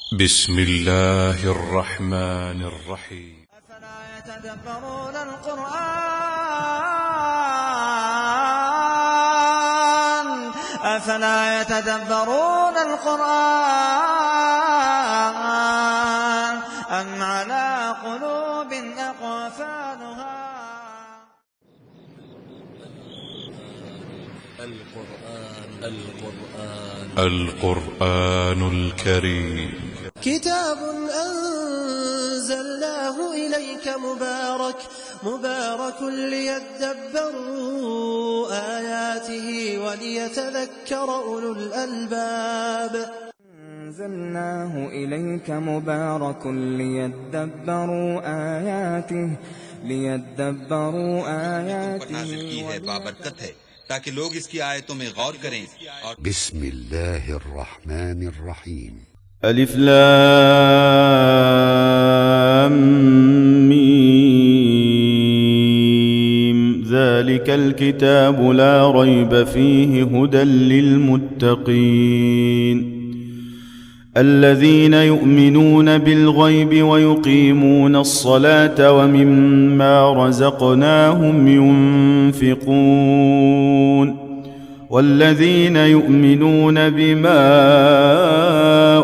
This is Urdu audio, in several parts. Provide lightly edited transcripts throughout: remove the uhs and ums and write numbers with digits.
بسم الله الرحمن الرحيم. أفلا يتدبرون القرآن أم على قلوب أقفالها. القرآن الكريم كتاب أنزلناه إليك مبارك ليدبروا آياته وليتذكر أولو الألباب. أنزلناه إليك مبارك ليدبروا آياته نازل کی ہے بابرکت ہے تاکہ لوگ اس کی آیتوں میں غور کریں. بسم الله الرحمن الرحيم. الف لام میم ذلك الكتاب لا ريب فيه هدى للمتقين الذين يؤمنون بالغيب ويقيمون الصلاة ومما رزقناهم ينفقون والذين يؤمنون بما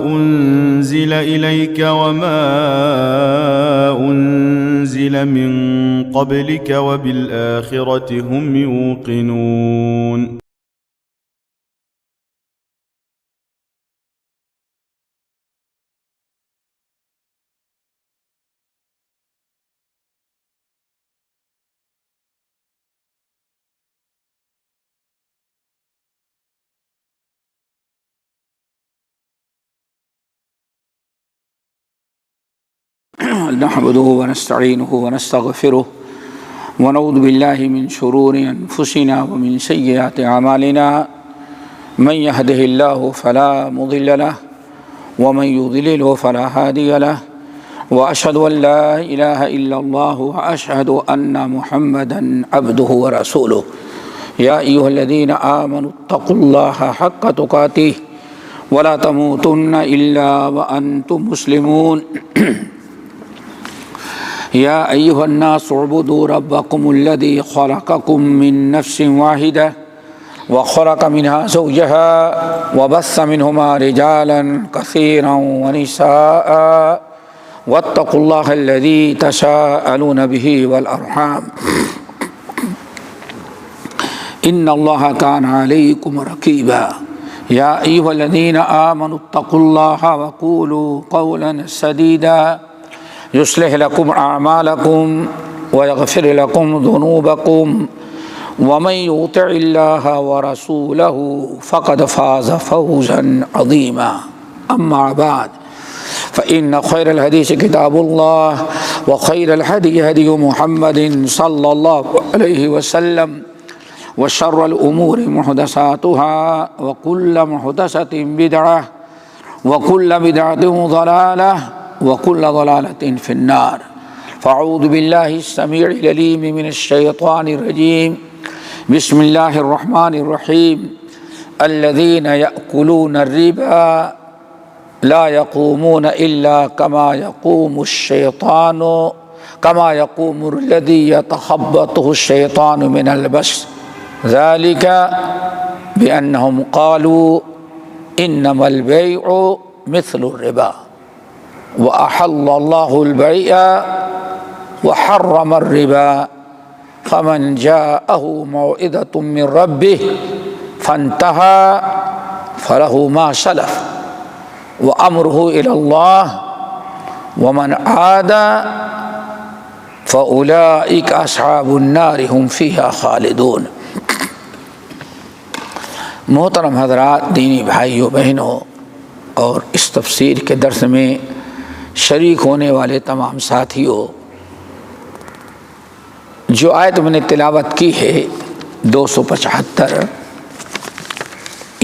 أنزل إليك وما أنزل من قبلك وبالآخرة هم يوقنون. نحمده ونستعينه ونستغفره ونعوذ بالله من شرور أنفسنا ومن سيئات أعمالنا من يهده الله فلا مضل له ومن يضلله فلا هادي له وأشهد أن لا إله إلا الله وأشهد أن محمدا عبده ورسوله. يا أيها الذين آمنوا اتقوا الله حق تقاته ولا تموتن إلا وأنتم مسلمون. يا أيها الناس اعبدوا ربكم الذي خلقكم من نفس واحدة وخلق منها زوجها وبث منهما رجالا كثيرا ونساء واتقوا الله الذي تساءلون به والأرحام إن الله كان عليكم رقيبا. يا أيها الذين آمنوا اتقوا الله وقولوا قولا سديدا يصلح لكم أعمالكم ويغفر لكم ذنوبكم ومن يطع الله ورسوله فقد فاز فوزا عظيما. أما بعد فإن خير الحديث كتاب الله وخير الهدي هدي محمد صلى الله عليه وسلم وشر الأمور محدثاتها وكل محدثة بدعة وكل بدعة ضلالة وكل ضلالة في النار. فأعوذ بالله السميع العليم من الشيطان الرجيم. بسم الله الرحمن الرحيم. الذين يأكلون الربا لا يقومون إلا كما يقوم الذي يتخبطه الشيطان من المس ذلك بأنهم قالوا إنما البيع مثل الربا وأحل الله البيع وحرم الربا فمن جاءه موعظة من ربه فانتهى فله ما سلف وأمره إلى الله ومن عاد فأولئك أصحاب النار هم فيها خالدون. محترم حضرات، دینی بھائیوں بہنوں اور اس تفسیر کے درس میں شریک ہونے والے تمام ساتھیوں، جو آیت میں نے تلاوت کی ہے 275،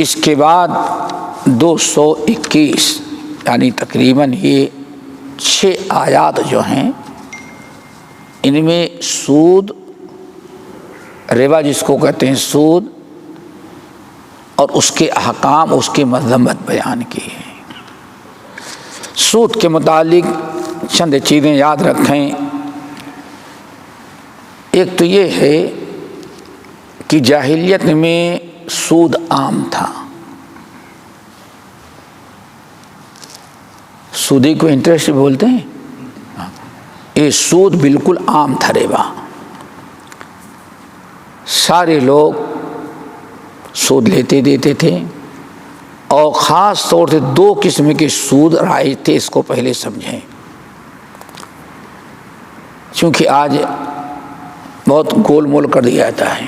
اس کے بعد 221 یعنی تقریباً یہ 6 آیات جو ہیں، ان میں سود، ربا جس کو کہتے ہیں سود، اور اس کے احکام، اس کی مذمت بیان کی ہے. سود کے متعلق چند چیزیں یاد رکھیں۔ ایک تو یہ ہے کہ جاہلیت میں سود عام تھا، سودی کو انٹرسٹ بولتے ہیں، یہ سود بالکل عام تھا، ربا۔ سارے لوگ سود لیتے دیتے تھے، اور خاص طور سے دو قسم کے سود رائج تھے، اس کو پہلے سمجھیں، چونکہ آج بہت گول مول کر دیا جاتا ہے۔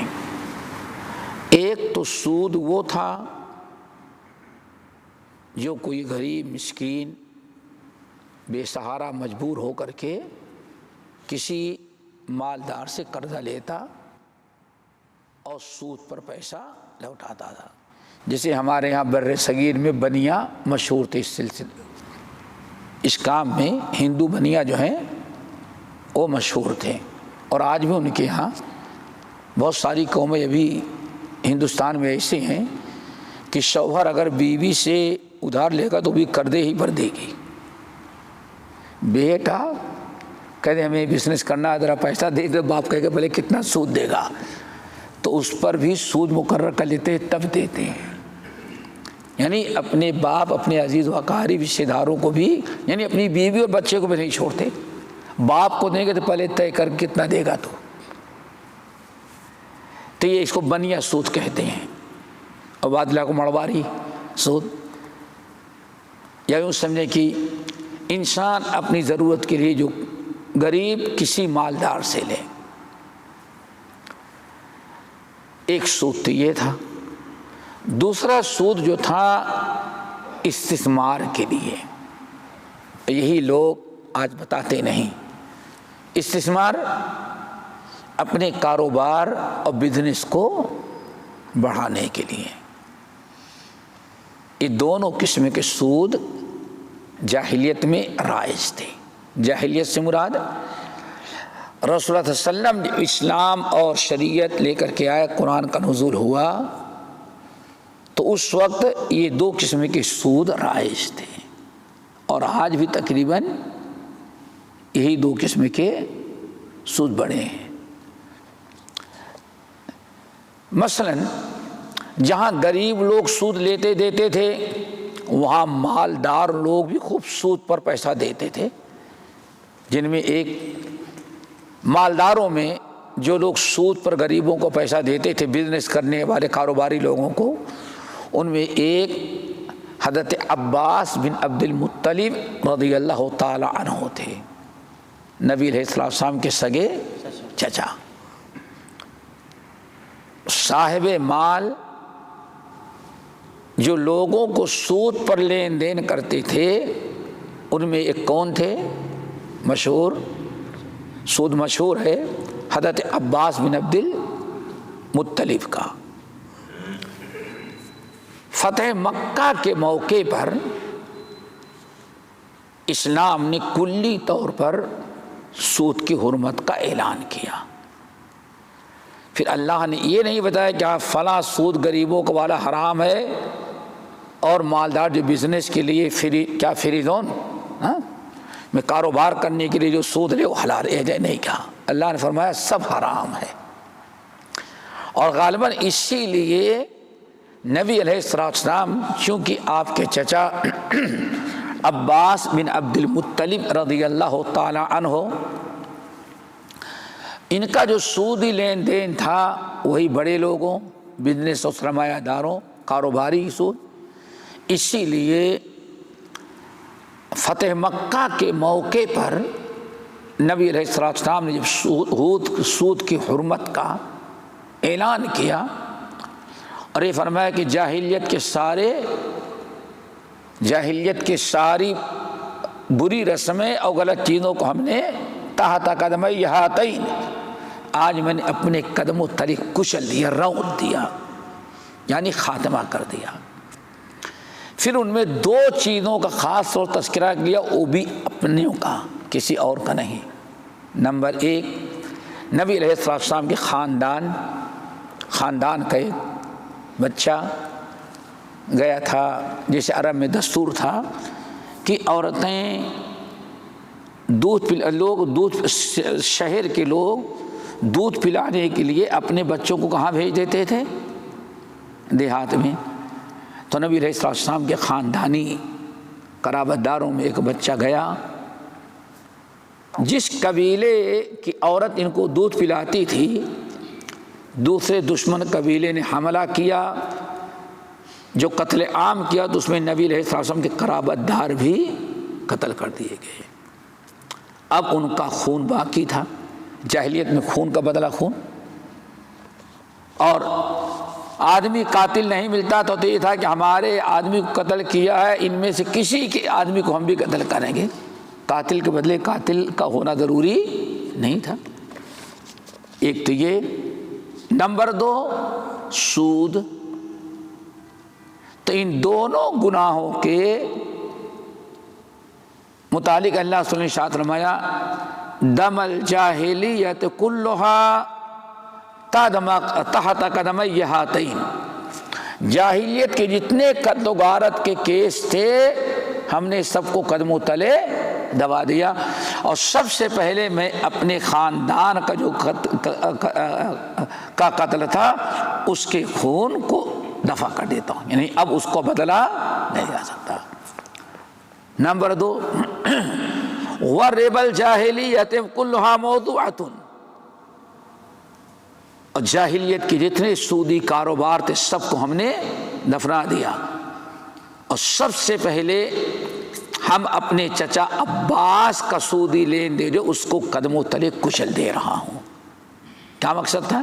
ایک تو سود وہ تھا جو کوئی غریب مسکین بے سہارا مجبور ہو کر کے کسی مالدار سے قرضہ لیتا اور سود پر پیسہ لوٹاتا تھا۔ جیسے ہمارے ہاں بر صغیر میں بنیا مشہور تھے، اس سلسلے اس کام میں ہندو بنیا جو ہیں وہ مشہور تھے، اور آج بھی ان کے ہاں بہت ساری قومیں ابھی ہندوستان میں ایسے ہیں کہ شوہر اگر بیوی سے ادھار لے گا تو بھی قرضے ہی بھر دے گی۔ بیٹا کہتے ہمیں بزنس کرنا ہے، ذرا پیسہ دے دے، باپ کہے گا بھلے کتنا سود دے گا، تو اس پر بھی سود مقرر کر لیتے ہیں، تب دیتے ہیں۔ یعنی اپنے باپ، اپنے عزیز و اقارب رشتے داروں کو بھی، یعنی اپنی بیوی اور بچے کو بھی نہیں چھوڑتے، باپ کو دیں گے تو پہلے طے کر کتنا دے گا، تو یہ اس کو بنیا سود کہتے ہیں، اور بادلہ کو مڑواری سود، یا یوں سمجھیں کہ انسان اپنی ضرورت کے لیے جو غریب کسی مالدار سے لے، ایک سود تو یہ تھا۔ دوسرا سود جو تھا استثمار کے لیے، یہی لوگ آج بتاتے نہیں۔ استثمار اپنے کاروبار اور بزنس کو بڑھانے کے لیے، یہ دونوں قسم کے سود جاہلیت میں رائج تھے۔ جاہلیت سے مراد رسول اللہ صلی اللہ علیہ وسلم اسلام اور شریعت لے کر کے آئے، قرآن کا نزول ہوا، تو اس وقت یہ دو قسم کے سود رائج تھے، اور آج بھی تقریباً یہی دو قسم کے سود بڑھے ہیں۔ مثلاً جہاں غریب لوگ سود لیتے دیتے تھے، وہاں مالدار لوگ بھی خوب سود پر پیسہ دیتے تھے، جن میں ایک مالداروں میں جو لوگ سود پر غریبوں کو پیسہ دیتے تھے، بزنس کرنے والے کاروباری لوگوں کو، ان میں ایک حضرت عباس بن عبد المطلب رضی اللہ تعالی عنہ تھے، نبی علیہ السلام کے سگے چچا، صاحب مال جو لوگوں کو سود پر لین دین کرتے تھے، ان میں ایک کون تھے مشہور، سود مشہور ہے حضرت عباس بن عبد المطلب کا۔ فتح مکہ کے موقع پر اسلام نے کلی طور پر سود کی حرمت کا اعلان کیا۔ پھر اللہ نے یہ نہیں بتایا کہ فلاں سود غریبوں کو والا حرام ہے اور مالدار جو بزنس کے لیے فری زون میں کاروبار کرنے کے لیے جو سود لے وہ حلال ہے، نہیں کہا۔ اللہ نے فرمایا سب حرام ہے، اور غالباً اسی لیے نبی علیہ السلام چونکہ آپ کے چچا عباس بن عبد المطلب رضی اللہ تعالی عنہ، ان کا جو سودی لین دین تھا وہی بڑے لوگوں، بزنس اور سرمایہ داروں، کاروباری سود، اسی لیے فتح مکہ کے موقع پر نبی علیہ السلام نے جب سود کی حرمت کا اعلان کیا، اور یہ فرمایا کہ جاہلیت کے ساری بری رسمیں اور غلط چیزوں کو ہم نے تحت قدمی ہاتین، آج میں نے اپنے قدم و طریق کچل دیا، روت دیا، یعنی خاتمہ کر دیا۔ پھر ان میں دو چیزوں کا خاص طور تذکرہ کیا، وہ بھی اپنوں کا، کسی اور کا نہیں۔ نمبر ایک، نبی علیہ السلام کے خاندان کا ایک بچہ گیا تھا، جیسے عرب میں دستور تھا کہ عورتیں شہر کے لوگ دودھ پلانے کے لیے اپنے بچوں کو کہاں بھیج دیتے تھے؟ دیہات میں۔ تو نبی علیہ السلام کے خاندانی قرابت داروں میں ایک بچہ گیا، جس قبیلے کی عورت ان کو دودھ پلاتی تھی، دوسرے دشمن قبیلے نے حملہ کیا، جو قتل عام کیا، تو اس میں نبی علیہ السلام کے قرابت دار بھی قتل کر دیے گئے۔ اب ان کا خون باقی تھا، جاہلیت میں خون کا بدلہ خون، اور آدمی قاتل نہیں ملتا تو یہ تھا کہ ہمارے آدمی کو قتل کیا ہے، ان میں سے کسی کے آدمی کو ہم بھی قتل کریں گے، قاتل کے بدلے قاتل کا ہونا ضروری نہیں تھا۔ ایک تو یہ، نمبر 2 سود۔ تو ان دونوں گناہوں کے متعلق اللہ صلی اللہ علیہ وسلم نے فرمایا دم الجاہلیت کلھا تحت قدمی ہاتین، جاہلیت کے جتنے قتل و غارت کے کیس تھے ہم نے سب کو قدموں تلے دبا دیا، اور سب سے پہلے میں اپنے خاندان کا جو قتل تھا اس کے خون کو دفع کر دیتا ہوں، یعنی اب اس کو بدلا نہیں جا سکتا۔ نمبر 2 وَرِبَ الْجَاهِلِيَّةِ كُلُّهَا مَوْضُوعَةٌ، اور جاہلیت کے جتنے سودی کاروبار تھے سب کو ہم نے دفنا دیا، اور سب سے پہلے ہم اپنے چچا عباس کا سودی لین دے جو اس کو قدموں تلے کچل دے رہا ہوں۔ کیا مقصد تھا؟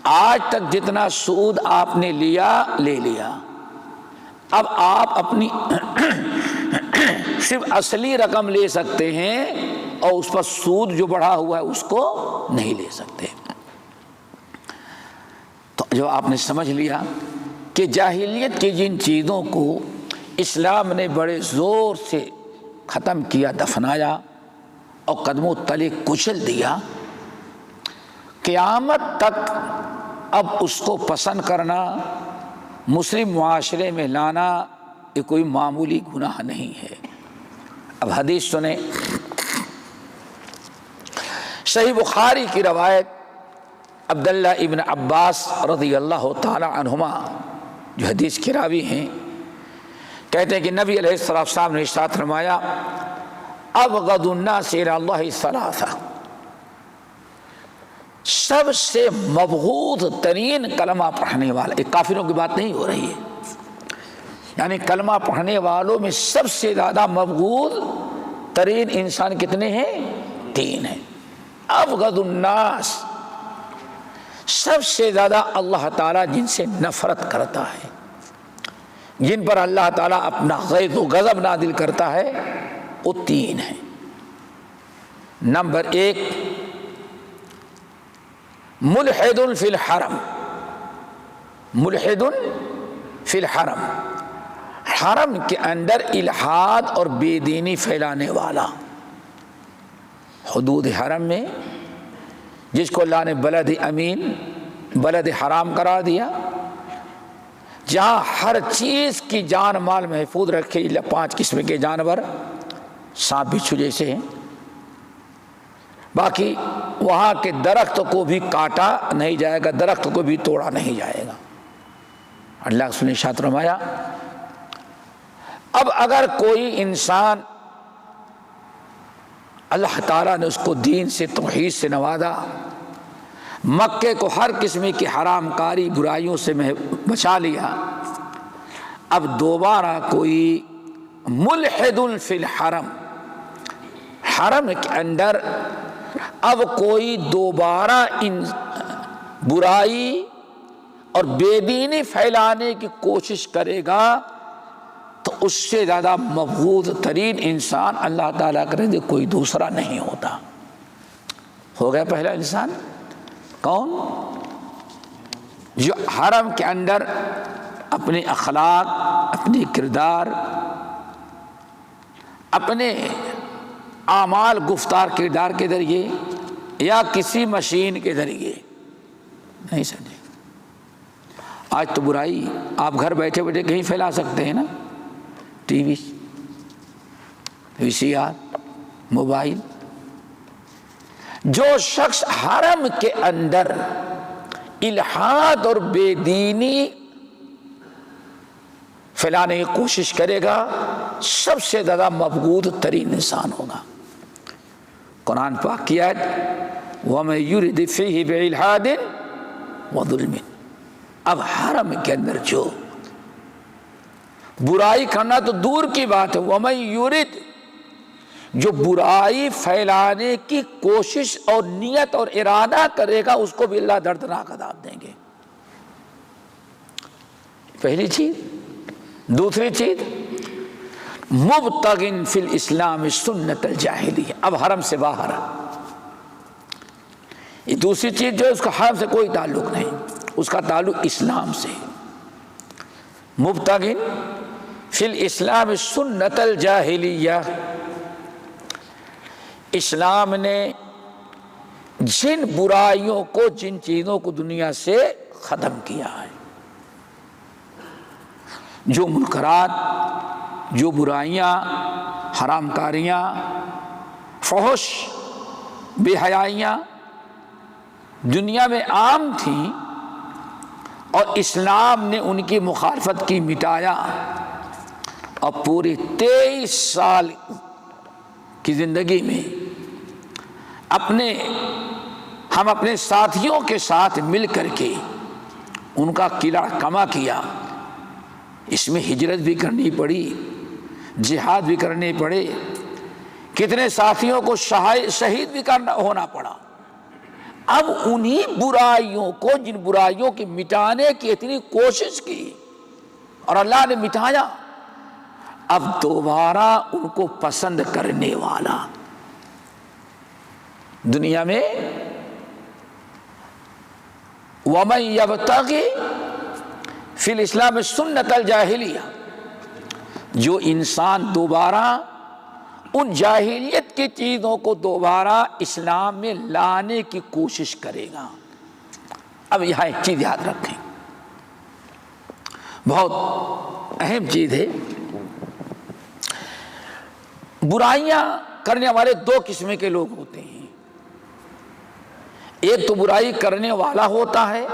آج تک جتنا سود آپ نے لیا لے لیا، اب آپ اپنی صرف اصلی رقم لے سکتے ہیں اور اس پر سود جو بڑھا ہوا ہے اس کو نہیں لے سکتے۔ تو جو آپ نے سمجھ لیا کہ جاہلیت کی جن چیزوں کو اسلام نے بڑے زور سے ختم کیا، دفنایا اور قدموں تلے کچل دیا، قیامت تک اب اس کو پسند کرنا، مسلم معاشرے میں لانا، یہ کوئی معمولی گناہ نہیں ہے۔ اب حدیث سنیں، صحیح بخاری کی روایت عبداللہ ابن عباس رضی اللہ تعالی عنہما جو حدیث کے راوی ہیں، کہتے ہیں کہ نبی علیہ السلام نے ارشاد فرمایا ابغض الناس الی اللہ ثلاثہ، سب سے مبغوض ترین کلمہ پڑھنے والا، ایک کافروں کی بات نہیں ہو رہی ہے، یعنی کلمہ پڑھنے والوں میں سب سے زیادہ مبغوض ترین انسان کتنے ہیں؟ 3 ہیں۔ ابغض الناس، سب سے زیادہ اللہ تعالیٰ جن سے نفرت کرتا ہے، جن پر اللہ تعالیٰ اپنا غیظ و غضب نازل کرتا ہے، وہ 3 ہیں۔ نمبر 1 ملحد فی الحرم، ملحد فی الحرم، حرم کے اندر الحاد اور بے دینی پھیلانے والا، حدود حرم میں جس کو اللہ نے بلد امین، بلد حرام قرار دیا، جہاں ہر چیز کی جان مال محفوظ رکھے، 5 قسم کے جانور سانپ بچھو جیسے ہیں، باقی وہاں کے درخت کو بھی کاٹا نہیں جائے گا، درخت کو بھی توڑا نہیں جائے گا۔ اللہ کے رسول نے ارشاد فرمایا اب اگر کوئی انسان اللہ تعالیٰ نے اس کو دین سے توحید سے نوازا، مکے کو ہر قسم کی حرام کاری برائیوں سے بچا لیا، اب دوبارہ کوئی ملحد فی الحرم، حرم کے اندر اب کوئی دوبارہ ان برائی اور بے دینی پھیلانے کی کوشش کرے گا تو اس سے زیادہ مبغوض ترین انسان اللہ تعالیٰ کرے دے کوئی دوسرا نہیں ہوتا۔ ہو گیا پہلا انسان کون؟ جو حرم کے اندر اپنے اخلاق، اپنے کردار، اپنے اعمال، گفتار، کردار کے ذریعے یا کسی مشین کے ذریعے نہیں سمجھے۔ آج تو برائی آپ گھر بیٹھے بیٹھے کہیں پھیلا سکتے ہیں نا، ٹی وی VCR, موبائل. جو شخص حرم کے اندر الحاد اور بے دینی پھیلانے کی کوشش کرے گا سب سے زیادہ مبغوض ترین انسان ہوگا. قرآن پاک کی آیت وَمَن يُرِدْ فِيهِ بِإِلْحَادٍ وَظُلْمٍ. اب حرم کے اندر جو برائی کرنا تو دور کی بات ہے، وَمَن يُرِدْ جو برائی پھیلانے کی کوشش اور نیت اور ارادہ کرے گا اس کو بھی اللہ دردناک عذاب دیں گے. پہلی چیز. دوسری چیز مبتغٍ فی الاسلام سنت الجاہلیہ. اب حرم سے باہر، یہ دوسری چیز جو ہے اس کا حرم سے کوئی تعلق نہیں، اس کا تعلق اسلام سے. مبتغٍ فی الاسلام سنت الجاہلیہ. اسلام نے جن برائیوں کو، جن چیزوں کو دنیا سے ختم کیا ہے، جو منکرات، جو برائیاں، حرام کاریاں، فحش، بے حیائیاں دنیا میں عام تھیں اور اسلام نے ان کی مخالفت کی، مٹایا. اور پورے 23 سال کی زندگی میں ہم اپنے ساتھیوں کے ساتھ مل کر کے ان کا قلعہ کما کیا. اس میں ہجرت بھی کرنی پڑی، جہاد بھی کرنے پڑے، کتنے ساتھیوں کو شہید بھی ہونا پڑا. اب انہی برائیوں کو، جن برائیوں کی مٹانے کی اتنی کوشش کی اور اللہ نے مٹایا، اب دوبارہ ان کو پسند کرنے والا دنیا میں وَمَن يَبْتَغِ فی الاسلام سنت الجاہلیہ. جو انسان دوبارہ ان جاہلیت کی چیزوں کو دوبارہ اسلام میں لانے کی کوشش کرے گا. اب یہاں ایک چیز یاد رکھیں، بہت اہم چیز ہے. برائیاں کرنے والے دو قسم کے لوگ ہوتے ہیں. ایک تو برائی کرنے والا ہوتا ہے،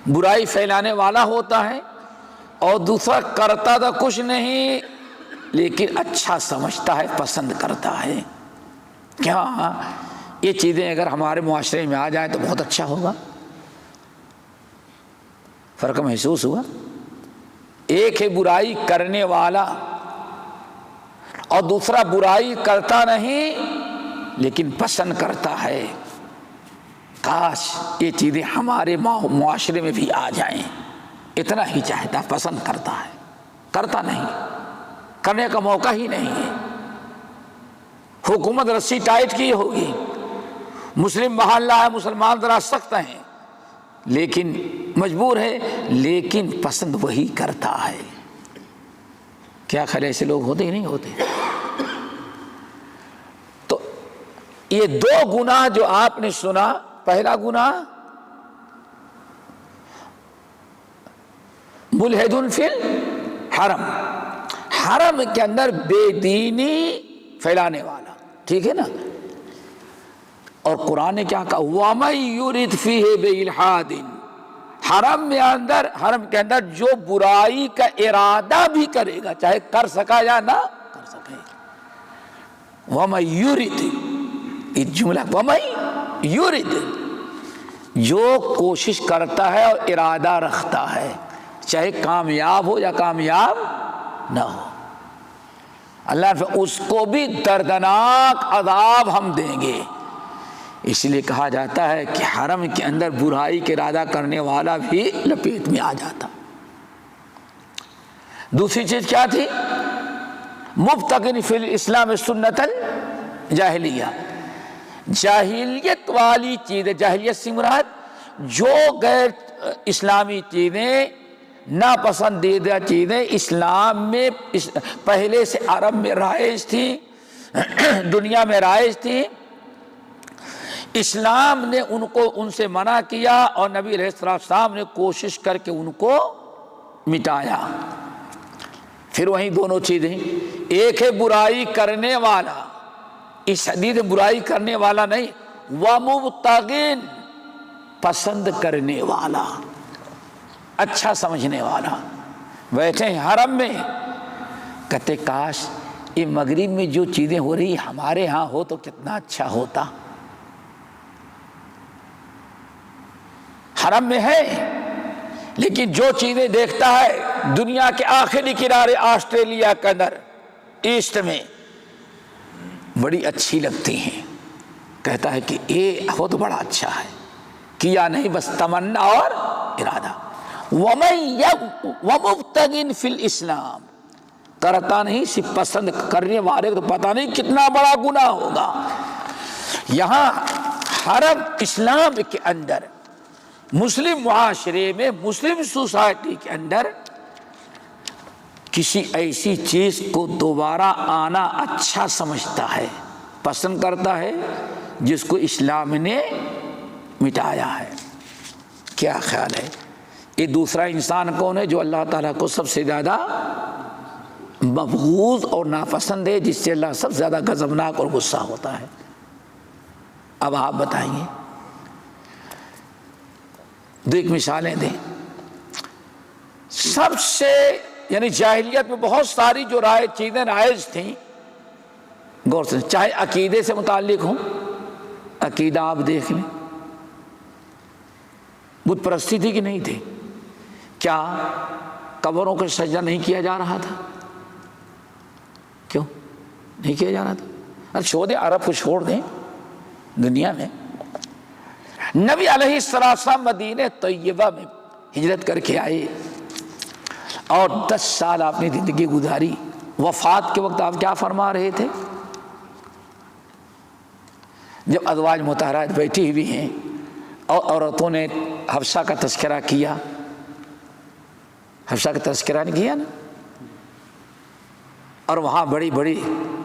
برائی پھیلانے والا ہوتا ہے، اور دوسرا کرتا تو کچھ نہیں لیکن اچھا سمجھتا ہے، پسند کرتا ہے. کیا یہ چیزیں اگر ہمارے معاشرے میں آ جائیں تو بہت اچھا ہوگا؟ فرق محسوس ہوا؟ ایک ہے برائی کرنے والا اور دوسرا برائی کرتا نہیں لیکن پسند کرتا ہے. کاش یہ چیزیں ہمارے معاشرے میں بھی آ جائیں. اتنا ہی چاہتا، پسند کرتا ہے، کرتا نہیں، کرنے کا موقع ہی نہیں ہے. حکومت رسی ٹائٹ کی ہوگی، مسلم محلہ ہے، مسلمان ذرا سخت ہیں لیکن مجبور ہے، لیکن پسند وہی کرتا ہے. کیا خیال ایسے لوگ ہوتے ہی نہیں ہوتے؟ تو یہ دو گناہ جو آپ نے سنا، پہلا گناہ ملحد فی الحرم، حرم کے اندر بے دینی پھیلانے والا، ٹھیک ہے نا. اور قرآن نے کیا کہا؟ وَمَن يُرِدْ فِيهِ بِإِلْحَادٍ. حرم کے اندر جو برائی کا ارادہ بھی کرے گا، چاہے کر سکا یا نہ کر سکے. وَمَن يُرِدْ، اس جملہ وَمَن يُرِدْ، جو کوشش کرتا ہے اور ارادہ رکھتا ہے، چاہے کامیاب ہو یا کامیاب نہ ہو، اللہ نے اس کو بھی دردناک عذاب ہم دیں گے. اس لیے کہا جاتا ہے کہ حرم کے اندر برائی کے ارادہ کرنے والا بھی لپیٹ میں آ جاتا. دوسری چیز کیا تھی؟ مبتغٍ فی الاسلام سنت الجاہلیہ. جاہلیت والی چیزیں، جاہلیت سے مراد جو غیر اسلامی چیزیں، ناپسندیدہ چیزیں اسلام میں پہلے سے عرب میں رائج تھیں، دنیا میں رائج تھیں، اسلام نے ان سے منع کیا اور نبی علیہ السلام نے کوشش کر کے ان کو مٹایا. پھر وہیں دونوں چیزیں، ایک ہے برائی کرنے والا، اس حدیث میں برائی کرنے والا نہیں، وَمُبْتَغٍ پسند کرنے والا، اچھا سمجھنے والا۔ بیٹھے ہیں حرم میں، کہتے کاش یہ مغرب میں جو چیزیں ہو رہی ہمارے ہاں ہو تو کتنا اچھا ہوتا۔ حرم میں ہے، لیکن جو چیزیں دیکھتا ہے دنیا کے آخری کنارے آسٹریلیا کے اندر ایسٹ میں بڑی اچھی لگتی ہیں، کہتا ہے کہ یہ ہو تو بڑا اچھا ہے، کیا نہیں بس تمنا اور ارادہ۔ وَمُبْتَغٍ فِي الْإِسْلَامِ کرتا نہیں، صرف پسند کرنے والے کو تو پتہ نہیں کتنا بڑا گناہ ہوگا۔ یہاں حرم اسلام کے اندر، مسلم معاشرے میں، مسلم سوسائٹی کے اندر کسی ایسی چیز کو دوبارہ آنا اچھا سمجھتا ہے، پسند کرتا ہے جس کو اسلام نے مٹایا ہے۔ کیا خیال ہے یہ دوسرا انسان کون ہے جو اللہ تعالیٰ کو سب سے زیادہ مبغوض اور ناپسند ہے، جس سے اللہ سب سے زیادہ غضبناک اور غصہ ہوتا ہے؟ اب آپ بتائیے، دو ایک مثالیں دیں۔ سب سے یعنی جاہلیت میں بہت ساری جو چیزیں رائج تھیں، غور سے چاہے عقیدے سے متعلق ہوں، عقیدہ آپ دیکھ لیں، بت پرستی تھی کہ نہیں تھی؟ کیا قبروں کا سجدہ نہیں کیا جا رہا تھا؟ کیوں نہیں کیا جا رہا تھا؟ اب چھوڑ دیں، عرب کو چھوڑ دیں، دنیا میں نبی علیہ السلام مدینہ طیبہ میں ہجرت کر کے آئے اور 10 سال آپ نے زندگی گزاری۔ وفات کے وقت آپ کیا فرما رہے تھے؟ جب ازواج مطہرات بیٹھی ہوئی ہیں اور عورتوں نے حفصہ کا تذکرہ کیا، حفصہ کا تذکرہ نہیں کیا نا، اور وہاں بڑی بڑی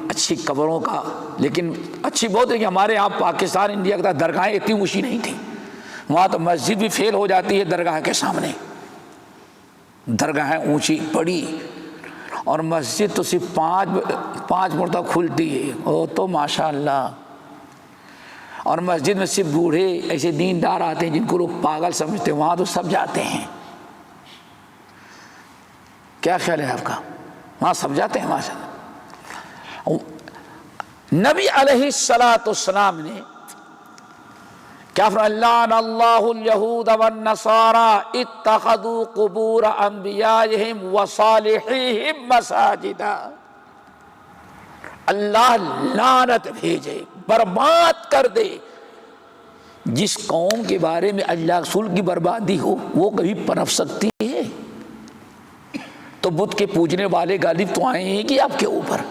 اچھی قبروں کا، لیکن اچھی بہت ہے کہ ہمارے یہاں پاکستان انڈیا کا درگاہیں اتنی اونچی نہیں تھیں، وہاں تو مسجد بھی فیل ہو جاتی ہے درگاہ کے سامنے، درگاہیں اونچی بڑی، اور مسجد تو صرف 5 مرتبہ کھلتی ہے، وہ تو ماشاءاللہ، اور مسجد میں صرف بوڑھے ایسے دیندار آتے ہیں جن کو لوگ پاگل سمجھتے ہیں، وہاں تو سب جاتے ہیں۔ کیا خیال ہے آپ کا؟ وہاں سب جاتے ہیں ماشاءاللہ۔ نبی علیہ السلام نے کیا فرمایا؟ لعن اللہ الیہود والنصارى اتخذوا قبور انبیائہم وصالحیہم مساجدا۔ اللہ لعنت بھیجے، برباد کر دے جس قوم کے بارے میں اللہ رسول کی بربادی ہو، وہ کبھی پنپ سکتی ہے؟ تو بت کے پوجنے والے غالب تو آئے ہیں کہ آپ کے اوپر،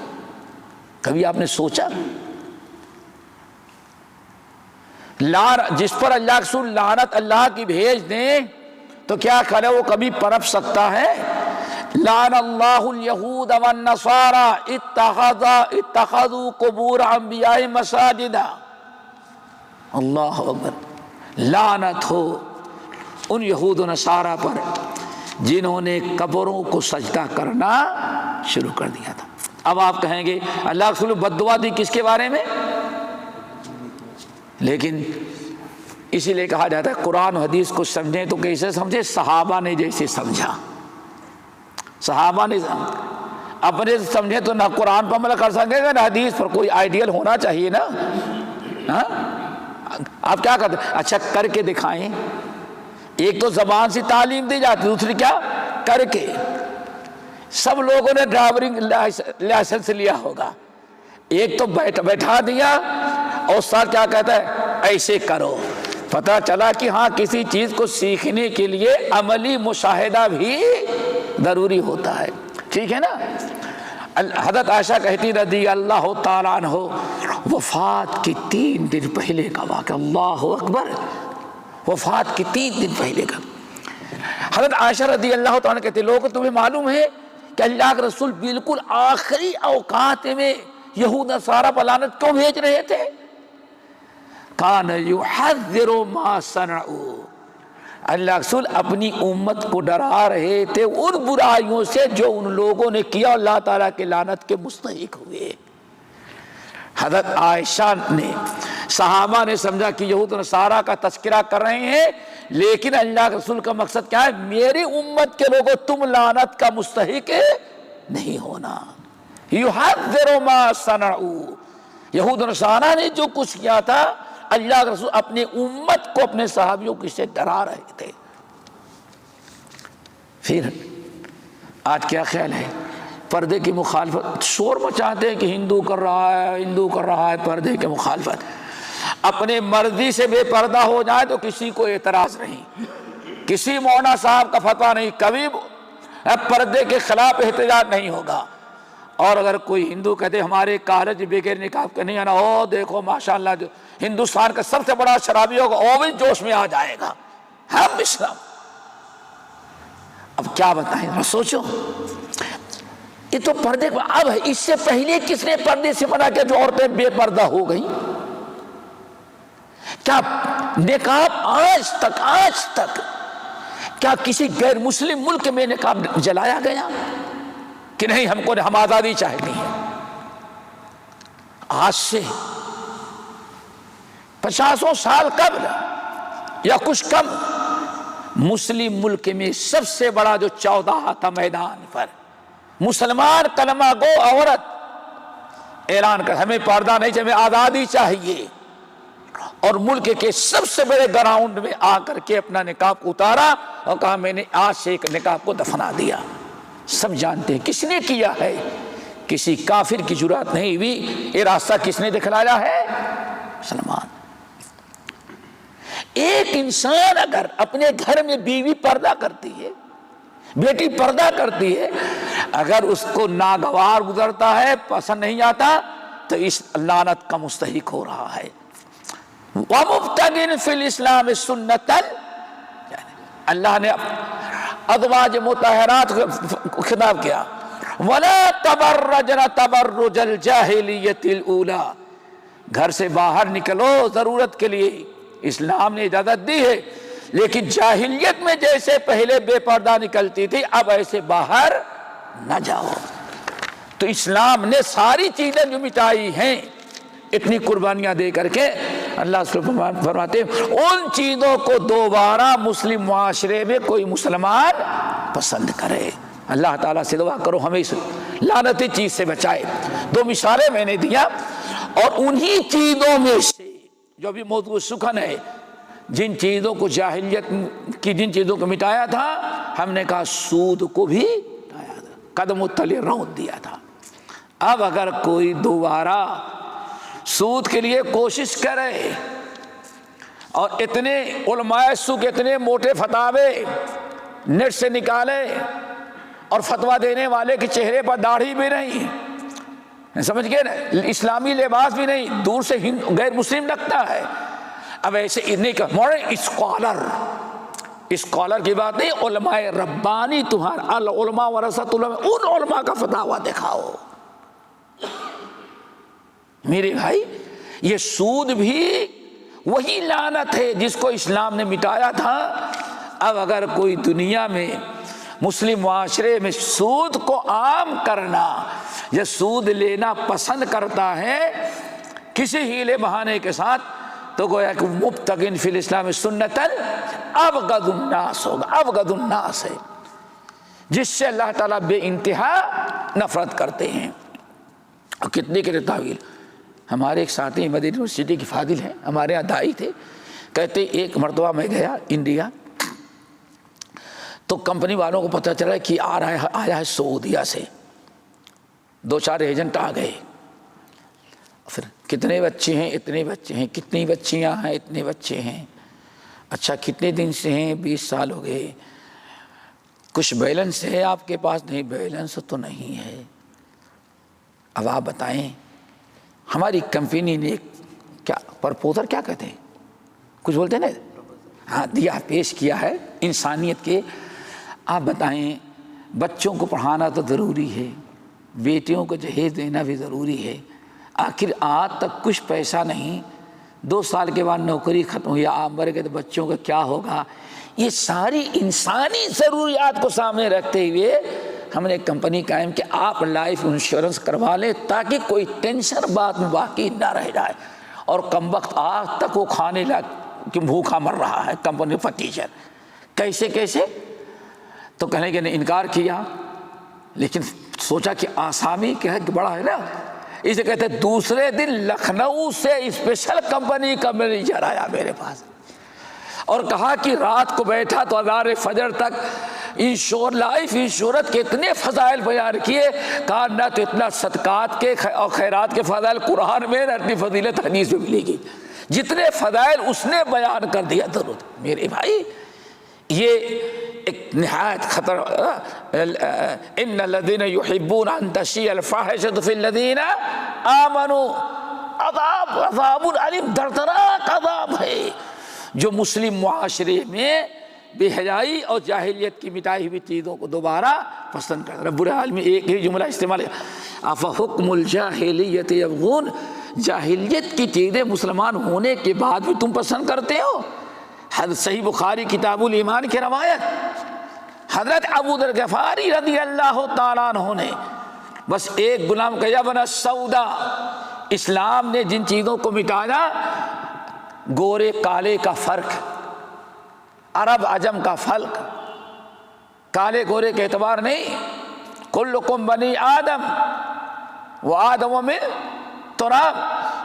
کبھی آپ نے سوچا؟ جس پر اللہ رسول لعنت اللہ کی بھیج دیں تو کیا کرے، وہ کبھی پنپ سکتا ہے؟ لعن اللہ الیہود والنصارى اتخذوا قبور انبیاء مساجدا۔ اللہ اکبر، لعنت ہو ان یہود و نصارہ پر جنہوں نے قبروں کو سجدہ کرنا شروع کر دیا تھا۔ اب آپ کہیں گے اللہ رسول بد دعا دی کس کے بارے میں؟ لیکن اسی لیے کہا جاتا ہے قرآن و حدیث کو سمجھیں تو کیسے سمجھے؟ صحابہ نے جیسے سمجھا۔ صحابہ نے اپنے سمجھے تو نہ قرآن پر عمل کر سکے گا نہ حدیث پر، کوئی آئیڈیل ہونا چاہیے نا۔ آپ کیا کرتے؟ اچھا کر کے دکھائیں۔ ایک تو زبان سے تعلیم دی جاتی، دوسری کیا؟ کر کے۔ سب لوگوں نے ڈرائیورنگ لائسنس لیا ہوگا، ایک تو بیٹھا دیا اور ساتھ کیا کہتا ہے؟ ایسے کرو۔ پتہ چلا کہ ہاں کسی چیز کو سیکھنے کے لیے عملی مشاہدہ بھی ضروری ہوتا ہے، ٹھیک ہے نا؟ حضرت عائشہ کہتی رضی اللہ تعالیٰ عنہ، وفات کے 3 دن پہلے کا واقعہ، اللہ اکبر، وفات کے 3 دن پہلے کا۔ حضرت عائشہ رضی اللہ تعالیٰ عنہ کہتے لوگ تمہیں معلوم ہے کہ اللہ کے رسول بالکل آخری اوقات میں یہود نصارہ پر لعنت کیوں بھیج رہے تھے؟ کان یحذر ما صنعوا، اللہ رسول اپنی امت کو ڈرا رہے تھے ان برائیوں سے جو ان لوگوں نے کیا، اللہ تعالیٰ کے لعنت کے مستحق ہوئے۔ حضرت عائشہ نے، صحابہ نے سمجھا کہ یہود و نصارہ کا تذکرہ کر رہے ہیں، لیکن اللہ کے رسول کا مقصد کیا ہے؟ میری امت کے لوگوں تم لعنت کا مستحق نہیں ہونا۔ یحذر ما صنعوا، یہود و نصارہ نے جو کچھ کیا تھا، اللہ کے رسول اپنی امت کو، اپنے صحابیوں کی سے ڈرا رہے تھے۔ پھر آج کیا خیال ہے؟ پردے کی مخالفت، شور مچاتے ہیں کہ ہندو کر رہا ہے پردے کی مخالفت۔ اپنے مرضی سے بے پردہ ہو جائے تو کسی کو اعتراض نہیں، کسی مولانا صاحب کا فتویٰ نہیں، کبھی پردے کے خلاف احتجاج نہیں ہوگا۔ اور اگر کوئی ہندو کہتے ہمارے کالج بغیر نقاب کا نہیں آنا، او دیکھو ماشاءاللہ جو ہندوستان کا سب سے بڑا شرابی ہوگا، وہ بھی جوش میں آ جائے گا، ہم اسلام۔ اب کیا بتائیں، سوچو، یہ تو پردے کو اب ہے، اس سے پہلے کس نے پردے سے منع کیا جو عورتیں بے پردہ ہو گئیں؟ کیا نقاب آج تک کیا کسی غیر مسلم ملک میں نقاب جلایا گیا کہ نہیں ہم آزادی چاہتے ہیں؟ آج سے 50 سال قبل یا کچھ کم، مسلم ملک میں سب سے بڑا جو چودہ تھا میدان پر، مسلمان کلمہ گو عورت اعلان کر ہمیں پردہ نہیں چاہیے، ہمیں آزادی چاہیے، اور ملک کے سب سے بڑے گراؤنڈ میں آ کر کے اپنا نقاب کو اتارا اور کہا میں نے آج سے ایک نقاب کو دفنا دیا۔ سب جانتے ہیں کس نے کیا ہے، کسی کافر کی جرات نہیں ہوئی۔ یہ راستہ کس نے دکھلایا ہے؟ مسلمان۔ ایک انسان اگر اپنے گھر میں بیوی پردہ کرتی ہے، بیٹی پردہ کرتی ہے، اگر اس کو ناگوار گزرتا ہے، پسند نہیں آتا، تو اس لعنت کا مستحق ہو رہا ہے۔ وَمُبْتَغٍ فِي الْإِسْلَامِ سُنَّةً، اللہ نے ازواج مطہرات کو خطاب کیا، وَلَا تَبَرَّجْنَ تَبَرُّجَ الْجَاهِلِيَّةِ الْأُولَى، گھر سے باہر نکلو ضرورت کے لیے، اسلام نے اجازت دی ہے، لیکن جاہلیت میں جیسے پہلے بے پردہ نکلتی تھی اب ایسے باہر نہ جاؤ۔ تو اسلام نے ساری چیزیں جو مٹائی ہیں اتنی قربانیاں دے کر کے، اللہ فرماتے ہیں ان چیزوں کو دوبارہ مسلم معاشرے میں کوئی مسلمان پسند کرے۔ اللہ تعالیٰ سے دعا کرو ہمیں اس لعنتی چیز سے بچائے۔ دو مثالیں میں نے دیا، اور انہی چیزوں میں سے جو بھی موضوع سخن ہے، جن چیزوں کو جاہلیت کی جن چیزوں کو مٹایا تھا، ہم نے کہا سود کو بھی مٹایا تھا، قدم التلے رونت دیا تھا۔ اب اگر کوئی دوبارہ سود کے لیے کوشش کرے اور اتنے علماء سو کے اتنے موٹے فتاوے نیٹ سے نکالے اور فتویٰ دینے والے کے چہرے پر داڑھی بھی نہیں، سمجھ گئے نا، اسلامی لباس بھی نہیں، دور سے غیر مسلم لگتا ہے، اب ایسے اتنے کا اسکالر کی بات نہیں، علماء ربانی، تمہارا العلماء ورثۃ الانبیاء، ان علماء کا فتاویٰ دکھاؤ۔ میرے بھائی، یہ سود بھی وہی لعنت ہے جس کو اسلام نے مٹایا تھا۔ اب اگر کوئی دنیا میں مسلم معاشرے میں سود کو عام کرنا یا سود لینا پسند کرتا ہے کسی ہیلے بہانے کے ساتھ، تو گویا کہ مبتغٍ فی الاسلام سنتاً ابغض الناس ہوگا، ابغض الناس ہے، جس سے اللہ تعالیٰ بے انتہا نفرت کرتے ہیں۔ اور کتنے کے تعویل، ہمارے ایک ساتھی مدینہ یونیورسٹی کے فاضل ہیں، ہمارے یہاں دائی تھے، کہتے ایک مرتبہ میں گیا انڈیا، تو کمپنی والوں کو پتہ چلا کہ آیا ہے سعودیہ سے، 2-4 ایجنٹ آ گئے، پھر کتنے بچے ہیں؟ اتنے بچے ہیں۔ کتنی بچیاں ہیں؟ اتنے بچے ہیں۔ اچھا کتنے دن سے ہیں؟ 20 سال ہو گئے۔ کچھ بیلنس ہے آپ کے پاس؟ نہیں، بیلنس تو نہیں ہے۔ اب آپ بتائیں، ہماری کمپنی نے کیا پرپوزل کیا کہتے ہیں، کچھ بولتے ہیں نا، ہاں دیا، پیش کیا ہے انسانیت کے۔ آپ بتائیں، بچوں کو پڑھانا تو ضروری ہے، بیٹیوں کو جہیز دینا بھی ضروری ہے، آخر آج تک کچھ پیسہ نہیں، 2 سال کے بعد نوکری ختم ہوئی، آپ مر گئے تو بچوں کا کیا ہوگا؟ یہ ساری انسانی ضروریات کو سامنے رکھتے ہوئے ہم نے ایک کمپنی قائم کہ آپ لائف انشورنس کروا لیں تاکہ کوئی ٹینشن بعد میں باقی نہ رہ جائے. اور کم وقت آج تک وہ کھانے لگ کہ بھوکا مر رہا ہے کمپنی کا ٹیچر. کیسے تو کہنے کے نے انکار کیا، لیکن سوچا کہ آسامی کیا ہے کہ بڑا ہے نا، اسے کہتے دوسرے دن لکھنؤ سے اسپیشل کمپنی کا مینیجر آیا میرے پاس اور کہا کہ رات کو بیٹھا تو اذان فجر تک لائف انشورنس کے اتنے فضائل بیان کیے، کہا نہ تو اتنا صدقات کے اور خیرات کے فضائل قرآن میں نہ اتنی فضیلت حدیث میں ملے گی، جتنے فضائل اس نے بیان کر دیا. ضرور میرے بھائی یہ ایک نہایت خطر. ان الذين يحبون ان تشيع الفاحشة في الذين آمنوا عذاب علیم، دردناک عذاب ہے جو مسلم معاشرے میں بے حیائی اور جاہلیت کی مٹائی ہوئی چیزوں کو دوبارہ پسند کرتا. رب العالمین ایک ہی جملہ استعمال ہے، افحکم الجاہلیت یبغون، جاہلیت کی چیزیں مسلمان ہونے کے بعد بھی تم پسند کرتے ہو. حضرت صحیح بخاری کتاب الایمان کی روایت، حضرت ابو ذر غفاری رضی اللہ تعالیٰ عنہ نے بس ایک غلام کا یبن السودا، اسلام نے جن چیزوں کو مٹایا، گورے کالے کا فرق، عرب عجم کا فرق، کالے گورے کے اعتبار نہیں، کلکم بنی آدم وآدم من تراب،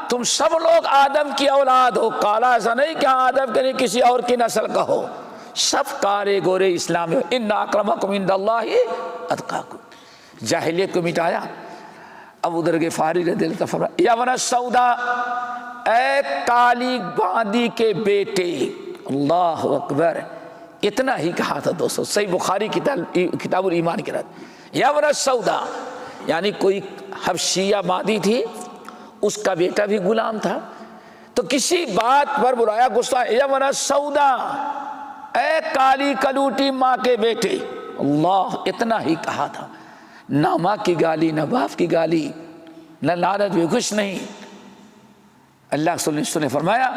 تم سب لوگ آدم کی اولاد ہو. کالا ایسا نہیں کہ آدم کے نہیں کسی اور کی نسل کا ہو، سب کالے گورے اسلام میں. ان اکرمکم عند اللہ اتقاکم. جاہلیت کو مٹایا. ابو ذر غفاری رضی اللہ عنہ فرمایا یا ابن سودا، اے کالی باندی کے بیٹے، اللہ اکبر، اتنا ہی کہا تھا دوستو. صحیح بخاری کتاب الایمان کی روایت، یا ابن سودا، یعنی کوئی حبشیہ مادی تھی، اس کا بیٹا بھی غلام تھا، تو کسی بات پر بلایا غصہ، یا ابن سودا، اے کالی کلوٹی ماں کے بیٹے. اللہ، اتنا ہی کہا تھا. نہ ماں کی گالی، نہ باپ کی گالی، نہ لعنت بھی کچھ نہیں. اللہ صلی اللہ علیہ وسلم نے فرمایا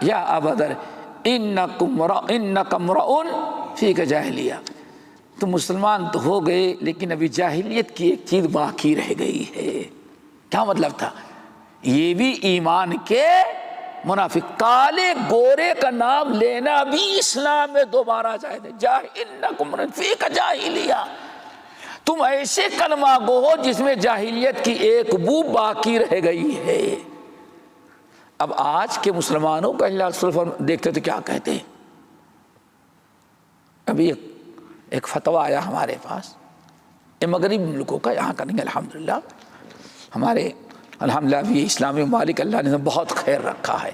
یا ابا ذر انک امرؤ فیک جاہلیہ، تم مسلمان تو ہو گئے لیکن ابھی جاہلیت کی ایک چیز باقی رہ گئی ہے. کیا مطلب تھا؟ یہ بھی ایمان کے منافق. کالے گورے کا نام لینا بھی اسلام میں دوبارہ جائز ہے. انکم امرؤ فیک جاہلیہ، تم ایسے کلمہ گو ہو جس میں جاہلیت کی ایک بو باقی رہ گئی ہے. اب آج کے مسلمانوں کا اللہ صلی اللہ علیہ وسلم دیکھتے تو کیا کہتے ہیں. ابھی ایک فتویٰ آیا ہمارے پاس، یہ مغربی ملکوں کا، یہاں کا نہیں. الحمدللہ ہمارے الحمدللہ بھی اسلامی ممالک اللہ نے بہت خیر رکھا ہے،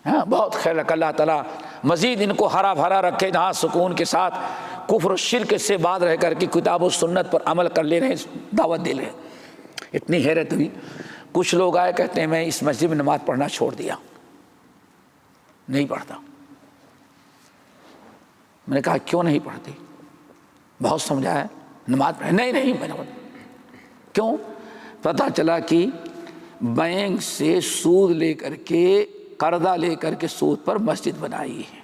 ہاں بہت خیر رکھا. اللہ تعالیٰ مزید ان کو ہرا بھرا رکھے، جہاں سکون کے ساتھ کفر و شرک سے بعد رہ کر کے کتاب و سنت پر عمل کر لے رہے ہیں، دعوت دے رہے ہیں. اتنی حیرت ہوئی، کچھ لوگ آئے کہتے ہیں میں اس مسجد میں نماز پڑھنا چھوڑ دیا، نہیں پڑھتا. میں نے کہا کیوں نہیں پڑھتے؟ بہت سمجھایا، نماز پڑھے. نہیں میں نے پڑھا. کیوں؟ پتہ چلا کہ بینک سے سود لے کر کے، قرضہ لے کر کے سود پر مسجد بنائی ہے.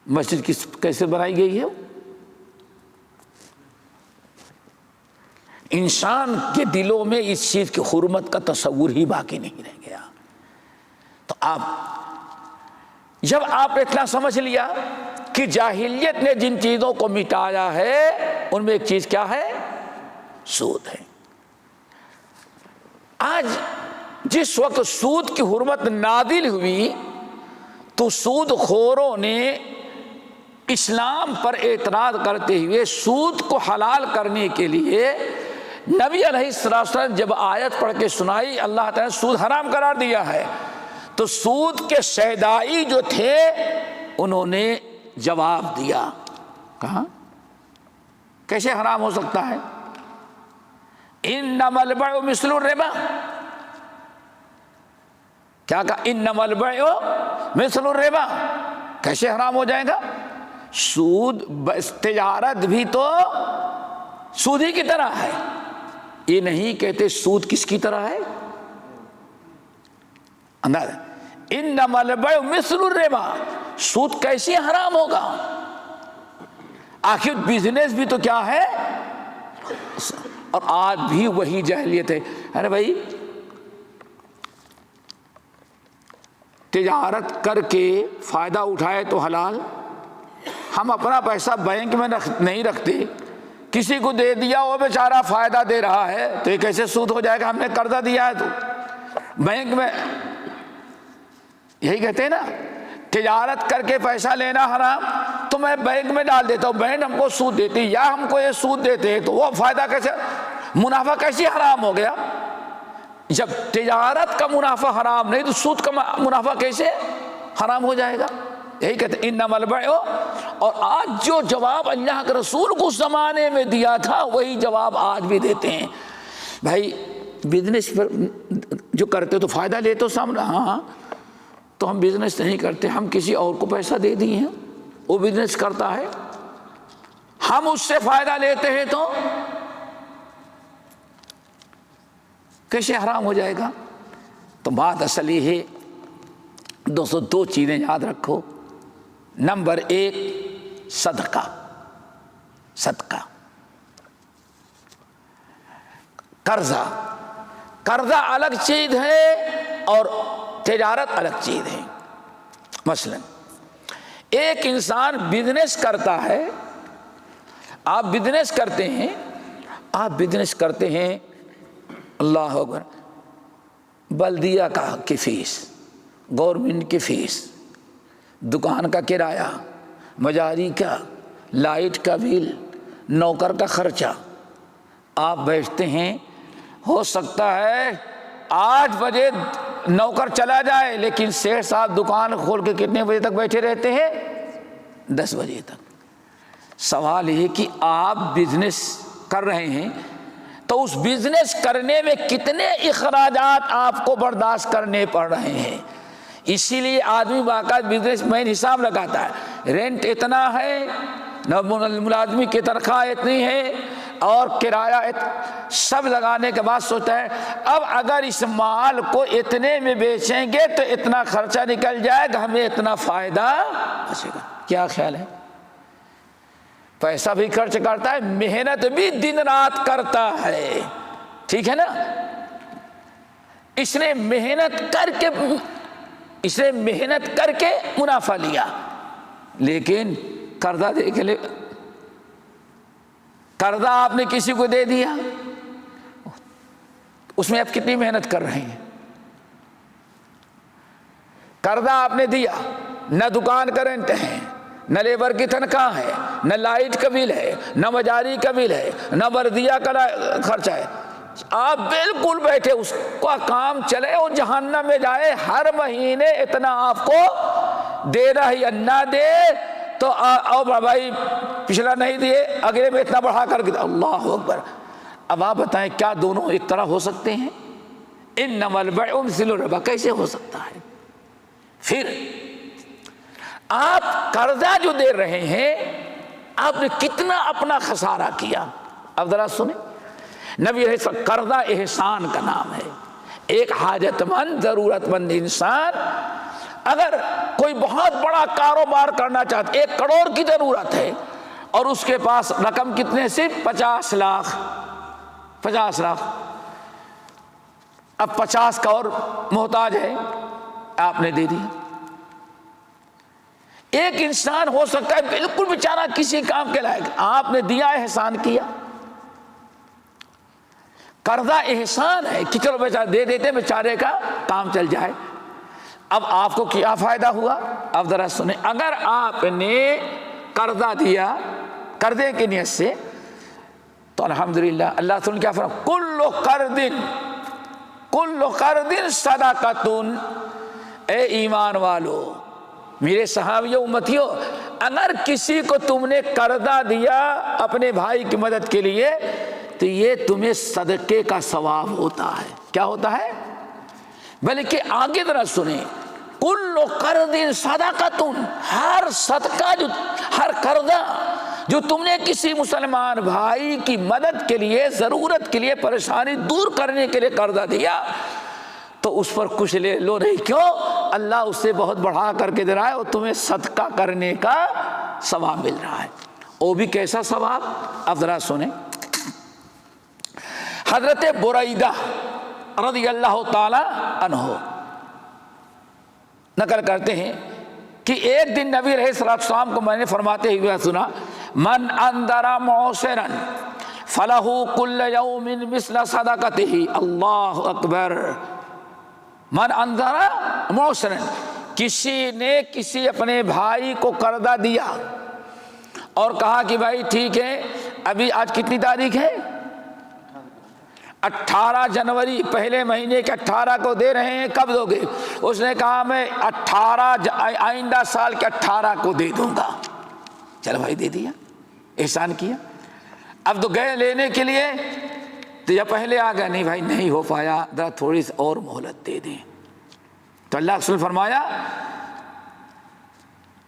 مسجد کیسے بنائی گئی ہے؟ انسان کے دلوں میں اس چیز کی حرمت کا تصور ہی باقی نہیں رہ گیا. تو جب آپ نے اتنا سمجھ لیا کہ جاہلیت نے جن چیزوں کو مٹایا ہے ان میں ایک چیز کیا ہے؟ سود ہے. آج جس وقت سود کی حرمت نازل ہوئی تو سود خوروں نے اسلام پر اعتراض کرتے ہوئے سود کو حلال کرنے کے لیے نبی علیہ السلام جب آیت پڑھ کے سنائی اللہ تعالیٰ نے سود حرام قرار دیا ہے، تو سود کے شہدائی جو تھے انہوں نے جواب دیا. کہا کیسے حرام ہو سکتا ہے؟ انما البیع مثل الربا. کیا کہا؟ انما البیع مثل الربا. کیسے حرام ہو جائے گا؟ سود تجارت بھی تو سود ہی کی طرح ہے. یہ نہیں کہتے سود کس کی طرح ہے، انداز. انما البیع مثل الربا، سود کیسے حرام ہوگا؟ آخر بزنس بھی تو کیا ہے؟ اور آج بھی وہی جاہلیت ہے. ارے بھائی تجارت کر کے فائدہ اٹھائے تو حلال. ہم اپنا پیسہ بینک میں نہیں رکھتے، کسی کو دے دیا وہ بیچارہ فائدہ دے رہا ہے تو یہ کیسے سود ہو جائے گا؟ ہم نے قرضہ دیا ہے تو بینک میں. یہی کہتے ہیں نا تجارت کر کے پیسہ لینا حرام، تو میں بینک میں ڈال دیتا ہوں، بینک ہم کو سود دیتی یا ہم کو یہ سود دیتے ہیں، تو وہ فائدہ کیسے، منافع کیسے حرام ہو گیا؟ جب تجارت کا منافع حرام نہیں تو سود کا منافع کیسے حرام ہو جائے گا؟ یہی کہتے ہیں انما البیع. اور آج جو جواب اللہ کے رسول کو اس زمانے میں دیا تھا وہی جواب آج بھی دیتے ہیں. بھائی بزنس پر جو کرتے تو فائدہ لیتے سامنے، ہاں تو ہم بزنس نہیں کرتے، ہم کسی اور کو پیسہ دے دیے ہیں، وہ بزنس کرتا ہے، ہم اس سے فائدہ لیتے ہیں تو کیسے حرام ہو جائے گا؟ تو بات اصل یہ ہے دوستو، دو چیزیں یاد رکھو. نمبر 1 صدقہ. صدقہ. قرضہ. قرضہ الگ چیز ہے اور تجارت الگ چیز ہے. مثلا ایک انسان بزنس کرتا ہے، آپ بزنس کرتے ہیں، اللہ اکبر، بلدیہ کی فیس، گورنمنٹ کی فیس، دکان کا کرایہ، مجاری کا، لائٹ کا بل، نوکر کا خرچہ. آپ بیٹھتے ہیں، ہو سکتا ہے 8 بجے نوکر چلا جائے لیکن سیٹھ صاحب دکان کھول کے کتنے بجے تک بیٹھے رہتے ہیں؟ 10 بجے تک. سوال یہ کہ آپ بزنس کر رہے ہیں تو اس بزنس کرنے میں کتنے اخراجات آپ کو برداشت کرنے پڑ رہے ہیں. اسی لیے آدمی باقاعدہ بزنس میں حساب لگاتا ہے، رینٹ اتنا ہے، ملازمی کی تنخواہ اتنی ہے اور کرایہ سب لگانے کے بعد سوچتا ہے اب اگر اس مال کو اتنے میں بیچیں گے تو اتنا خرچہ نکل جائے گا، ہمیں اتنا فائدہ بچے گا. کیا خیال ہے؟ پیسہ بھی خرچ کرتا ہے، محنت بھی دن رات کرتا ہے، ٹھیک ہے نا. اس نے محنت کر کے منافع لیا، لیکن قرضہ دے کے قرضہ آپ نے کسی کو دے دیا، اس میں آپ کتنی محنت کر رہے ہیں؟ قرضہ آپ نے دیا، نہ دکان کا رینٹ ہے، نہ لیبر کی تنخواہ ہے، نہ لائٹ کا بل ہے، نہ مجاری کا بل ہے، نہ بردیہ کا خرچہ ہے. آپ بالکل بیٹھے، اس کا کام چلے اور جہنم میں جائے، ہر مہینے اتنا آپ کو دینا ہے یا نہ دے تو بھائی پچھلا نہیں دیے اگلے میں اتنا بڑھا کر کے. اللہ اکبر. اب آپ بتائیں کیا دونوں ایک طرح ہو سکتے ہیں؟ انما البیع مثل الربا کیسے ہو سکتا ہے؟ پھر آپ قرضہ جو دے رہے ہیں آپ نے کتنا اپنا خسارہ کیا. اب ذرا سنیں، نبی علیہ السلام، قرضہ احسان کا نام ہے. ایک حاجت مند ضرورت مند انسان اگر کوئی بہت بڑا کاروبار کرنا چاہتا، 1 کروڑ کی ضرورت ہے اور اس کے پاس رقم کتنے؟ صرف 50 لاکھ. 50 لاکھ. اب 50 کا اور محتاج ہے، آپ نے دے دیا. ایک انسان ہو سکتا ہے بالکل بیچارہ کسی کام کے لائق، آپ نے دیا، احسان کیا. قرضہ احسان ہے کہ چلو بیچارہ دے دیتے، بیچارے کا کام چل جائے. اب آپ کو کیا فائدہ ہوا؟ اب ذرا سنیں، اگر آپ نے قرضہ دیا قرضے کی نیت سے تو الحمدللہ اللہ تعالیٰ کیا فرمایا؟ کل قرض صدقۃ. اے ایمان والو، میرے صحابیوں امتیوں، اگر کسی کو تم نے قرضہ دیا اپنے بھائی کی مدد کے لیے تو یہ تمہیں صدقے کا ثواب ہوتا ہے. کیا ہوتا ہے؟ بلکہ آگے ذرا سنیں، کل قرض صدقۃ. ہر صدقہ، ہر قرضہ جو تم نے کسی مسلمان بھائی کی مدد کے لیے، ضرورت کے لیے، پریشانی دور کرنے کے لیے قرضہ دیا تو اس پر کچھ لے لو نہیں. کیوں؟ اللہ اس سے بہت بڑھا کر کے دے رہا ہے اور تمہیں صدقہ کرنے کا ثواب مل رہا ہے۔ وہ بھی کیسا ثواب؟ اب ذرا سنیں۔ حضرت بریدہ رضی اللہ تعالی عنہ نقل کرتے ہیں کہ ایک دن نبی علیہ السلام کو میں نے فرماتے ہوئے سنا، من انذر معسرا فلہ کل یوم مثل صدقتہ۔ اللہ اکبر۔ من انذر معسرا، کسی نے کسی اپنے بھائی کو قرضہ دیا اور کہا کہ بھائی ٹھیک ہے، ابھی آج کتنی تاریخ ہے؟ 18 جنوری، پہلے مہینے کے 18 کو دے رہے ہیں، کب دو گے؟ اس نے کہا میں 18 آئندہ سال کے 18 کو دے دوں گا۔ چلو بھائی دے دیا، احسان کیا۔ اب تو گئے لینے کے لیے تو یا پہلے آ گیا، نہیں بھائی نہیں ہو پایا، ذرا تھوڑی سی اور مہلت دے دیں۔ تو اللہ رسول نے فرمایا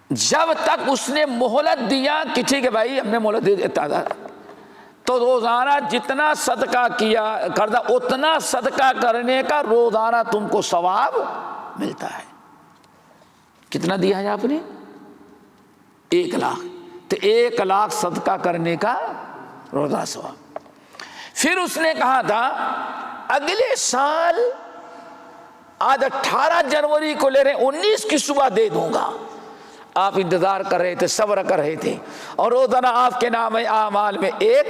جب تک اس نے مہلت دیا کہ ٹھیک ہے بھائی ہم نے مہلت دے دیتا تھا، تو روزانہ جتنا صدقہ کیا کرتا اتنا صدقہ کرنے کا روزانہ تم کو ثواب ملتا ہے۔ کتنا دیا ہے آپ نے؟ 1 لاکھ، تو 1 لاکھ صدقہ کرنے کا روزانہ ثواب۔ پھر اس نے کہا تھا اگلے سال آج 18 جنوری کو لے رہے ہیں، 19 کی صبح دے دوں گا۔ آپ انتظار کر رہے تھے، صبر کر رہے تھے، اور روزانہ آپ کے نام اعمال میں 1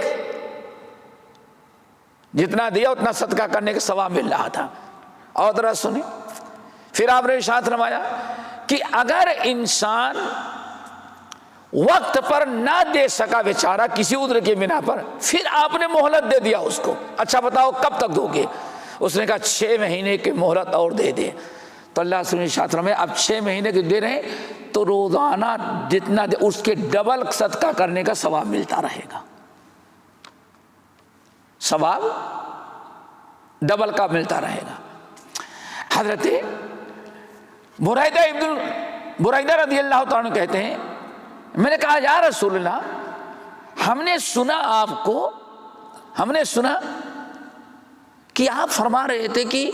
جتنا دیا اتنا صدقہ کرنے کا ثواب مل رہا تھا۔ اور ذرا سنیں، پھر آپ نے ارشاد فرمایا کہ اگر انسان وقت پر نہ دے سکا بیچارہ کسی عذر کی بنا پر، پھر آپ نے مہلت دے دیا اس کو، اچھا بتاؤ کب تک دو گے؟ اس نے کہا 6 مہینے کی مہلت اور دے دے۔ تو اللہ سے ارشاد فرمایا اب 6 مہینے کے دے رہے ہیں تو روزانہ جتنا دے اس کے ڈبل صدقہ کرنے کا ثواب ملتا رہے گا، ثواب ڈبل کا ملتا رہے گا۔ حضرت بریدہ رضی اللہ تعالیٰ عنہ کہتے ہیں میں نے کہا یا رسول اللہ ہم نے سنا کہ آپ فرما رہے تھے کہ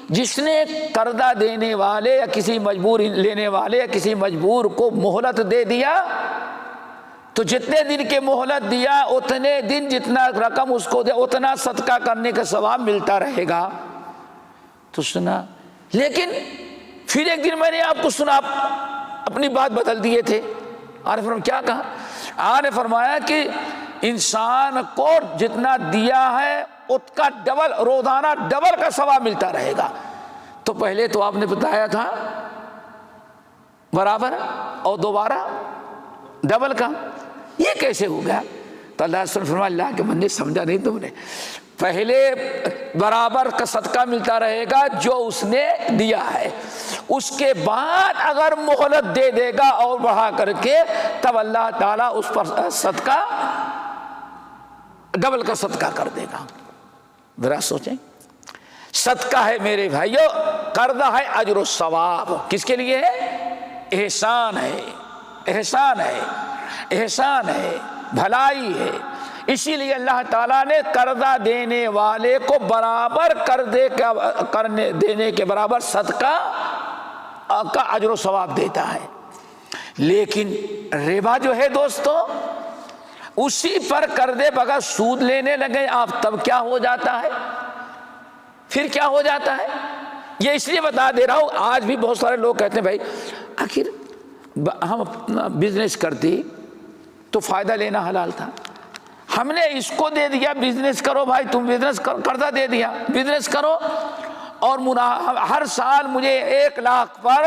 جس نے قرضہ دینے والے یا کسی مجبور لینے والے یا کسی مجبور کو مہلت دے دیا تو جتنے دن کے مہلت دیا اتنے دن جتنا رقم اس کو دے اتنا صدقہ کرنے کا ثواب ملتا رہے گا۔ تو سنا، لیکن پھر ایک دن میں نے آپ کو سنا اپنی بات بدل دیے تھے۔ آپ نے فرمایا کیا کہا؟ آپ نے فرمایا کہ انسان کو جتنا دیا ہے اس کا ڈبل روزانہ ڈبل کا ثواب ملتا رہے گا۔ تو پہلے تو آپ نے بتایا تھا برابر اور دوبارہ ڈبل کا، یہ کیسے ہو گیا؟ تو اللہ رسول فرمایا اللہ کے بندے سمجھا نہیں تم نے، پہلے برابر کا صدقہ ملتا رہے گا جو اس نے دیا ہے، اس کے بعد اگر مہلت دے دے گا اور بڑھا کر کے تب اللہ تعالیٰ اس پر صدقہ ڈبل کا صدقہ کر دے گا۔ ذرا سوچیں، صدقہ ہے میرے بھائیو، قرضہ ہے اجر و ثواب، کس کے لیے ہے؟ احسان ہے، احسان ہے، احسان ہے، بھلائی ہے۔ اسی لیے اللہ تعالیٰ نے قرضہ دینے والے کو برابر دینے کے برابر صدقہ کا اجر و ثواب دیتا ہے۔ لیکن ربا جو ہے دوستو، اسی پر قرضے بغیر سود لینے لگے آپ، تب کیا ہو جاتا ہے؟ پھر کیا ہو جاتا ہے؟ یہ اس لیے بتا دے رہا ہوں، آج بھی بہت سارے لوگ کہتے ہیں بھائی آخر ہم اپنا بزنس کرتے تو فائدہ لینا حلال تھا، ہم نے اس کو دے دیا بزنس کرو بھائی، تم بزنس قرضہ دے دیا بزنس کرو، اور ہر سال مجھے 1 لاکھ پر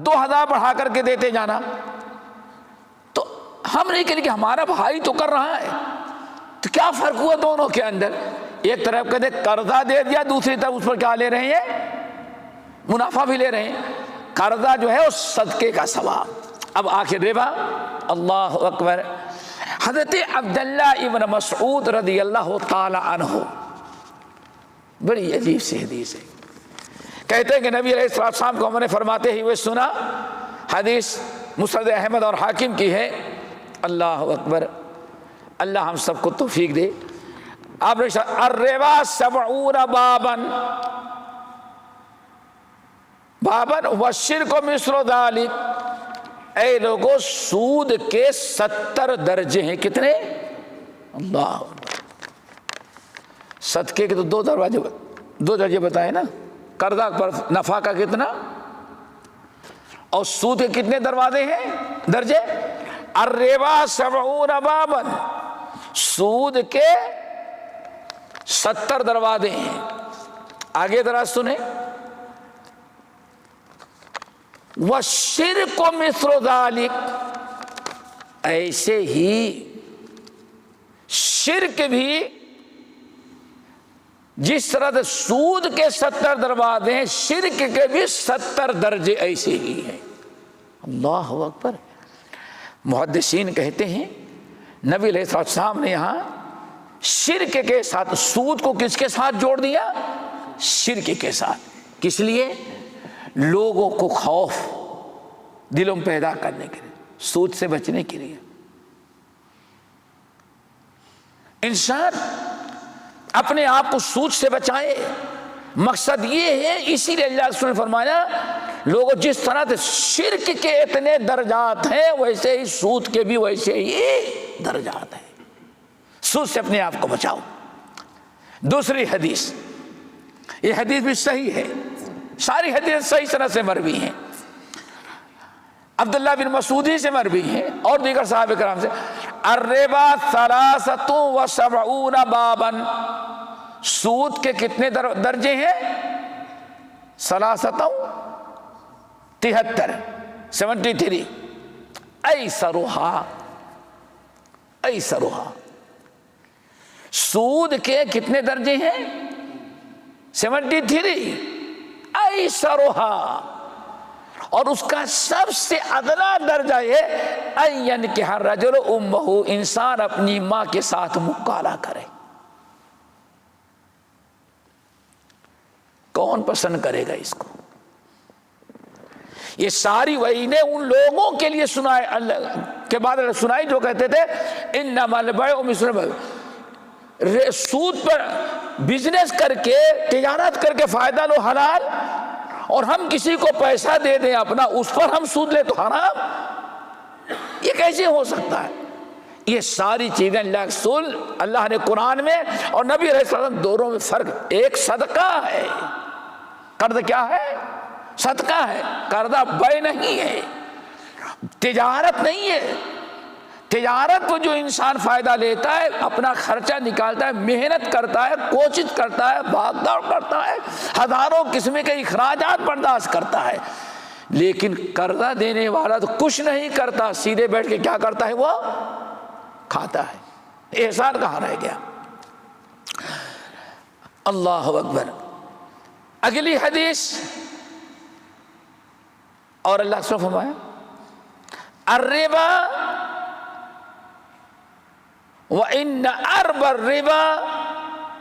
2000 بڑھا کر کے دیتے جانا۔ تو ہم نہیں کہیں کہ ہمارا بھائی تو کر رہا ہے، تو کیا فرق ہوا دونوں کے اندر؟ ایک طرف کہتے قرضہ دے دیا، دوسری طرف اس پر کیا لے رہے ہیں؟ منافع بھی لے رہے ہیں۔ قرضہ جو ہے اس صدقے کا ثواب۔ اب آخر ربا، اللہ اکبر۔ حضرت عبداللہ ابن مسعود رضی اللہ تعالی عنہ، بڑی عجیب سی حدیث ہے، کہتے ہیں کہ نبی علیہ السلام کو ہم نے فرماتے ہوئے سنا، حدیث مسند احمد اور حاکم کی ہے۔ اللہ اکبر، اللہ ہم سب کو توفیق دے۔ آپ نے الربا 70 بابا، بابن والشرک مثل ذالک، اے لوگوں سود کے 70 درجے ہیں. کتنے؟ اللہ، صدقے کے تو دو درجے بتائے نا. قرضہ پر نفع کا کتنا، اور سود کے کتنے دروازے ہیں، درجے؟ الربا 70 بابا، سود کے 70 دروازے ہیں. آگے ذرا سنیں، وَالشِّرْكُ مِثْلُ ذَلِكَ، ایسے ہی شرک بھی جس طرح سے سود کے 70 دروازے ہیں، شرک کے بھی 70 درجے ایسے ہی ہیں. اللہ اکبر. محدثین کہتے ہیں نبی علیہ السلام نے یہاں شرک کے ساتھ سود کو کس کے ساتھ جوڑ دیا؟ شرک کے ساتھ. کس لیے؟ لوگوں کو خوف دلوں میں پیدا کرنے کے لیے، سود سے بچنے کے لیے. انسان اپنے آپ کو سود سے بچائے، مقصد یہ ہے. اسی لیے اللہ رسول نے فرمایا لوگوں جس طرح سے شرک کے اتنے درجات ہیں ویسے ہی سود کے بھی ویسے ہی درجات ہیں. سود سے اپنے آپ کو بچاؤ. دوسری حدیث، یہ حدیث بھی صحیح ہے، ساری حدیث صحیح طرح سے مروی ہیں. عبداللہ بن مسعود سے مروی ہیں اور دیگر صحابہ کرام سے. الربا 73 بابا، سود کے کتنے درجے ہیں؟ 73 73. ایسرها، سود کے کتنے درجے ہیں؟ 73. ایسرها، اور اس کا سب سے ادنا درجہ ہے ان ينكح الرجل امه، انسان اپنی ماں کے ساتھ مکالہ کرے. کون پسند کرے گا اس کو؟ یہ ساری وعیدیں ان لوگوں کے لیے سنائے اللہ کے بعد سنائی جو کہتے تھے انما البيع مثل الربا، سود پر بزنس کر کے تجارت کر کے فائدہ لو حلال، اور ہم کسی کو پیسہ دے دیں اپنا اس پر ہم سود لے تو حرام. یہ کیسے ہو سکتا ہے؟ یہ ساری چیزیں اللہ رسول اللہ نے قرآن میں اور نبی علیہ السلام دونوں میں فرق. ایک صدقہ ہے، قرض کیا ہے؟ صدقہ ہے. قرضہ بے نہیں ہے، تجارت نہیں ہے. تجارت کو جو انسان فائدہ لیتا ہے، اپنا خرچہ نکالتا ہے، محنت کرتا ہے، کوشش کرتا ہے، بھاگ دوڑ کرتا ہے، ہزاروں قسم کے اخراجات برداشت کرتا ہے. لیکن قرضہ دینے والا تو کچھ نہیں کرتا، سیدھے بیٹھ کے کیا کرتا ہے؟ وہ کھاتا ہے. احسان کہاں رہ گیا؟ اللہ اکبر. اگلی حدیث اور اللہ سے فرمایا الربا وَإِنَّ أَرْبَ الرِّبَا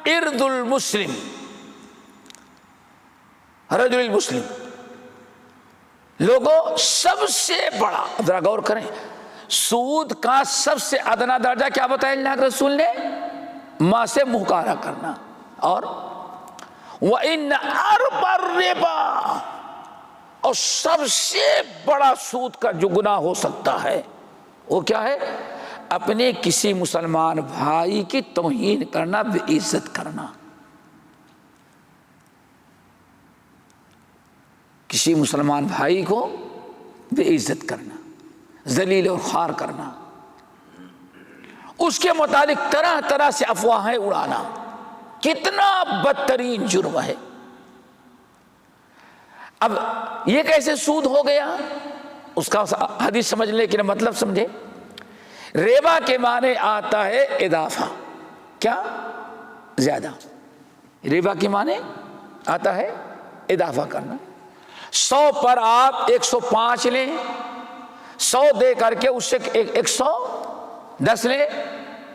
إِرْضُ الْمُسْلِمِ، رجل المسلم. لوگوں سب سے بڑا، ذرا غور کریں، سود کا سب سے ادنا درجہ کیا بتایا اللہ کے رسول نے؟ ماں سے مکالہ کرنا. اور وَإِنَّ أَرْبَ الرِّبَا، اور سب سے بڑا سود کا جو گناہ ہو سکتا ہے وہ کیا ہے؟ اپنے کسی مسلمان بھائی کی توہین کرنا، بے عزت کرنا. کسی مسلمان بھائی کو بے عزت کرنا، ذلیل اور خوار کرنا، اس کے متعلق طرح طرح سے افواہیں اڑانا، کتنا بدترین جرم ہے. اب یہ کیسے سود ہو گیا؟ اس کا حدیث سمجھنے کے لیے مطلب سمجھے. ربا کے معنی آتا ہے اضافہ، کیا؟ زیادہ. ربا کے معنی آتا ہے اضافہ کرنا. 100 پر آپ 105 لیں، 100 دے کر کے اس سے 110 لیں،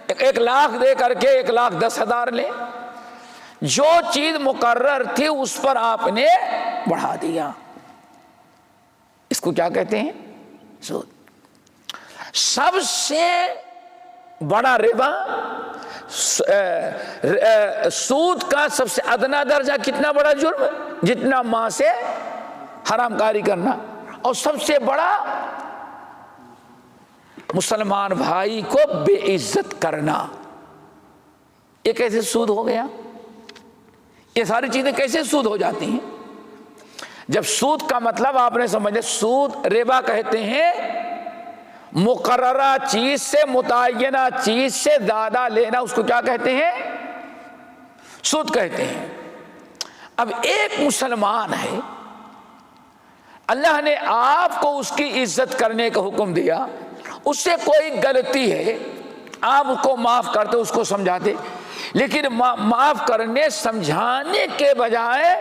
1 لاکھ دے کر کے 1,10,000 لیں. جو چیز مقرر تھی اس پر آپ نے بڑھا دیا. اس کو کیا کہتے ہیں؟ سود. سب سے بڑا ربا، سود کا سب سے ادنا درجہ کتنا بڑا جرم؟ جتنا ماں سے حرام کاری کرنا، اور سب سے بڑا مسلمان بھائی کو بے عزت کرنا، یہ کیسے سود ہو گیا؟ یہ ساری چیزیں کیسے سود ہو جاتی ہیں؟ جب سود کا مطلب آپ نے سمجھے، سود ربا کہتے ہیں مقررہ چیز سے متعینہ چیز سے زیادہ لینا، اس کو کیا کہتے ہیں؟ سود کہتے ہیں۔ اب ایک مسلمان ہے، اللہ نے آپ کو اس کی عزت کرنے کا حکم دیا، اس سے کوئی غلطی ہے آپ اس کو معاف کرتے، اس کو سمجھاتے، لیکن معاف کرنے سمجھانے کے بجائے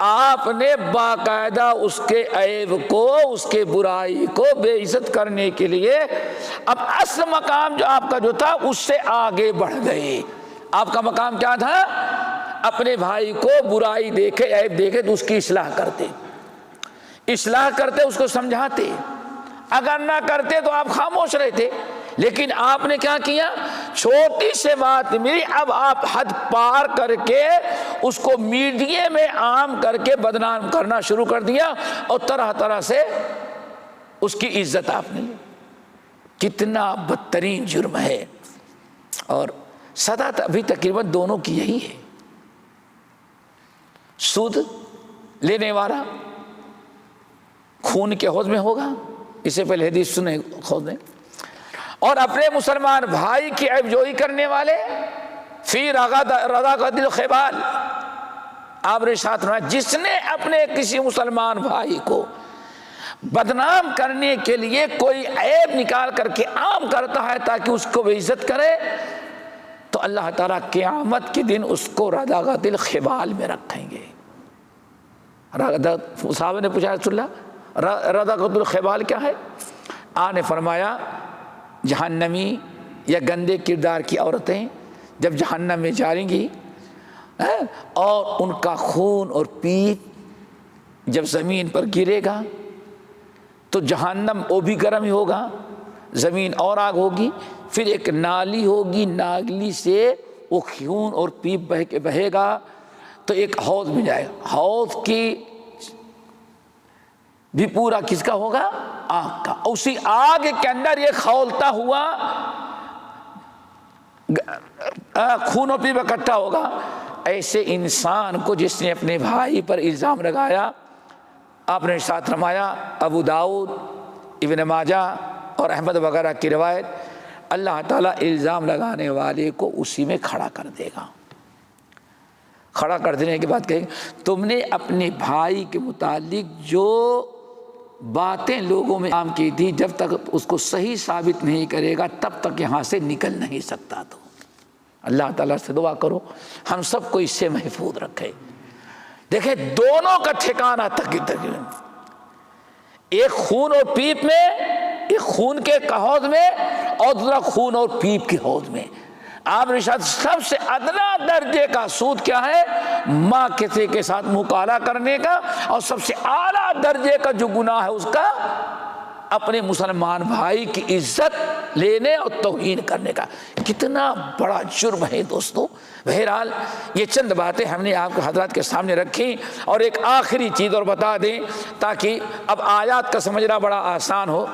آپ نے باقاعدہ اس کے عیب کو، اس کے برائی کو بے عزت کرنے کے لیے اب اصل مقام جو آپ کا جو تھا اس سے آگے بڑھ گئے۔ آپ کا مقام کیا تھا؟ اپنے بھائی کو برائی دیکھے، عیب دیکھے تو اس کی اصلاح کرتے، اس کو سمجھاتے، اگر نہ کرتے تو آپ خاموش رہتے، لیکن آپ نے کیا کیا؟ چھوٹی سے بات ملی، اب آپ حد پار کر کے اس کو میڈیا میں عام کر کے بدنام کرنا شروع کر دیا، اور طرح طرح سے اس کی عزت آپ نے لی۔ کتنا بدترین جرم ہے، اور سزا ابھی تقریباً دونوں کی یہی ہے۔ سود لینے والا خون کے حوض میں ہوگا، اس سے پہلے حدیث سنے خود میں، اور اپنے مسلمان بھائی کی عیب جوئی کرنے والے فی رضاقت الخبال، آپ نے ساتھ میں جس نے اپنے کسی مسلمان بھائی کو بدنام کرنے کے لیے کوئی عیب نکال کر کے عام کرتا ہے تاکہ اس کو بے عزت کرے، تو اللہ تعالیٰ قیامت کے دن اس کو رضاقت الخبال میں رکھیں گے۔ صحابہ نے پوچھا رسول اللہ رضاقت الخبال کیا ہے؟ آپ نے فرمایا جہنمی یا گندے کردار کی عورتیں جب جہنم میں جائیں گی اور ان کا خون اور پیپ جب زمین پر گرے گا تو جہنم وہ بھی گرم ہی ہوگا، زمین اور آگ ہوگی، پھر ایک نالی ہوگی، نالی سے وہ خون اور پیپ بہے گا تو ایک حوض میں جائے گا، حوض کی بھی پورا کس کا ہوگا؟ آگ کا، اسی آگ کے اندر یہ کھولتا ہوا خون و پیپ اکٹھا ہوگا۔ ایسے انسان کو جس نے اپنے بھائی پر الزام لگایا، آپ نے ساتھ فرمایا ابو داؤد، ابن ماجہ اور احمد وغیرہ کی روایت، اللہ تعالیٰ الزام لگانے والے کو اسی میں کھڑا کر دے گا۔ کھڑا کر دینے کے بعد کہیں گے تم نے اپنے بھائی کے متعلق جو باتیں لوگوں میں عام کی تھی، جب تک اس کو صحیح ثابت نہیں کرے گا تب تک یہاں سے نکل نہیں سکتا۔ تو اللہ تعالیٰ سے دعا کرو ہم سب کو اس سے محفوظ رکھے۔ دیکھیں دونوں کا ٹھکانہ تقریباً ایک خون اور پیپ میں، ایک خون کے حوض میں اور دوسرا خون اور پیپ کے حوض میں۔ آپ نے شاید سب سے ادنا درجے کا سود کیا ہے؟ ماں کسی کے ساتھ مکالہ کرنے کا، اور سب سے اعلیٰ درجے کا جو گناہ ہے اس کا اپنے مسلمان بھائی کی عزت لینے اور توہین کرنے کا۔ کتنا بڑا جرم ہے دوستو۔ بہرحال یہ چند باتیں ہم نے آپ کو حضرات کے سامنے رکھی، اور ایک آخری چیز اور بتا دیں تاکہ اب آیات کا سمجھنا بڑا آسان ہو۔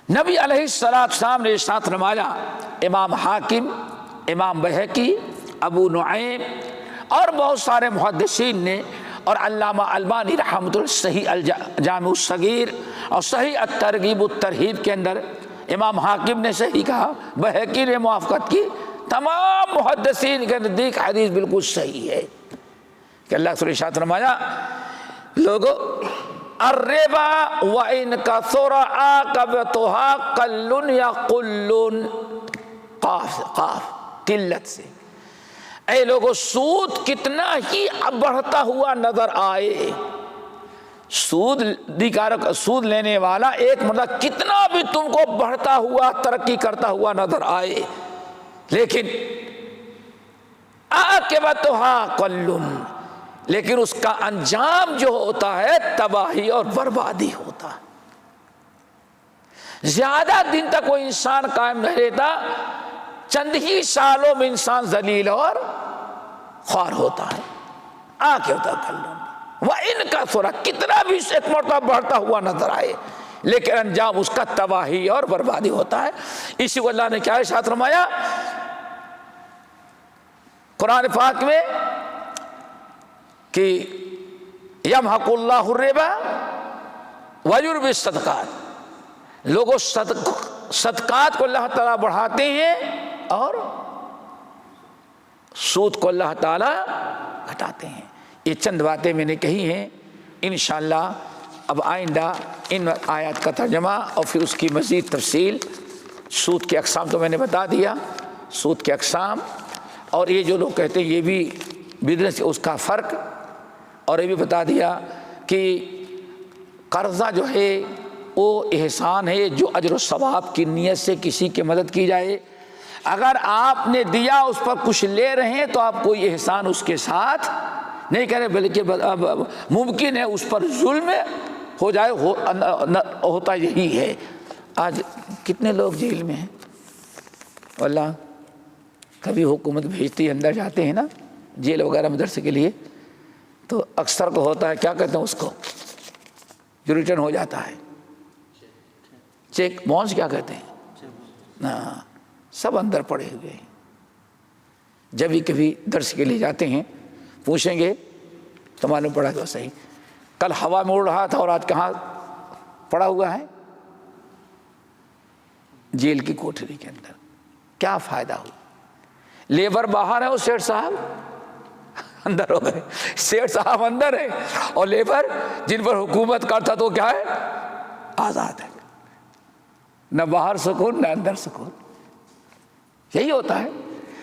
نبی علیہ السلام نے ارشاد فرمایا، امام حاکم، امام بہقی، ابو نعیم اور بہت سارے محدثین نے، اور علامہ البانی رحمۃ اللہ صحیح الجامع الصغیر اور صحیح الترغیب الترہیب کے اندر امام حاکم نے صحیح کہا، بہقی نے موافقت کی، تمام محدثین کے نزدیک حدیث بالکل صحیح ہے کہ اللہ تعالیٰ نے ارشاد فرمایا لوگو الربا وَإِن كَثُرَ عَاقِبَتُهَا قَلٌّ یا قُلٌّ، قاف قلت سے، اے لوگو سود کتنا ہی بڑھتا ہوا نظر آئے، سود لینے والا ایک مطلب کتنا بھی تم کو بڑھتا ہوا ترقی کرتا ہوا نظر آئے، لیکن عاقبتها قَلٌّ، لیکن اس کا انجام جو ہوتا ہے تباہی اور بربادی ہوتا ہے۔ زیادہ دن تک وہ انسان قائم نہیں رہتا، چند ہی سالوں میں انسان ذلیل اور خوار ہوتا ہے۔ کیا ہوتا ہے؟ وَإِن كَثُرَ کتنا بھی ایک مرتبہ بڑھتا ہوا نظر آئے لیکن انجام اس کا تباہی اور بربادی ہوتا ہے۔ اسی کو اللہ نے کیا ارشاد فرمایا قرآن پاک میں کہ یمحق اللہ الربا ویربی الصدقات، لوگوں صدقات کو اللہ تعالیٰ بڑھاتے ہیں اور سود کو اللہ تعالیٰ گھٹاتے ہیں۔ یہ چند باتیں میں نے کہی ہیں، انشاءاللہ اب آئندہ ان آیات کا ترجمہ اور پھر اس کی مزید تفصیل۔ سود کے اقسام تو میں نے بتا دیا، سود کے اقسام، اور یہ جو لوگ کہتے ہیں یہ بھی بزنس اس کا فرق، اور یہ بھی بتا دیا کہ قرضہ جو ہے وہ احسان ہے جو اجر و ثواب کی نیت سے کسی کی مدد کی جائے۔ اگر آپ نے دیا اس پر کچھ لے رہے ہیں تو آپ کوئی احسان اس کے ساتھ نہیں کریں، بلکہ ممکن ہے اس پر ظلم ہو جائے، ہوتا یہی ہے۔ آج کتنے لوگ جیل میں ہیں، واللہ کبھی حکومت بھیجتی ہے، اندر جاتے ہیں نا جیل وغیرہ مدرسے کے لیے، تو اکثر کو ہوتا ہے کیا کہتے ہیں اس کو جو ریٹرن ہو جاتا ہے، چیک باؤنس کیا کہتے ہیں، سب اندر پڑے ہوئے ہیں۔ جب بھی کبھی درس کے لیے جاتے ہیں پوچھیں گے تو معلوم پڑا کہ صحیح کل ہوا میں اڑ رہا تھا اور آج کہاں پڑا ہوا ہے، جیل کی کوٹری کے اندر۔ کیا فائدہ ہوا؟ لیبر باہر ہے اور سیٹ صاحب اندر ہو گئے، سیٹ صاحب اندر ہے اور لیبر جن پر حکومت کرتا تو کیا ہے، آزاد ہے، نہ باہر سکون نہ اندر سکون۔ یہی ہوتا ہے۔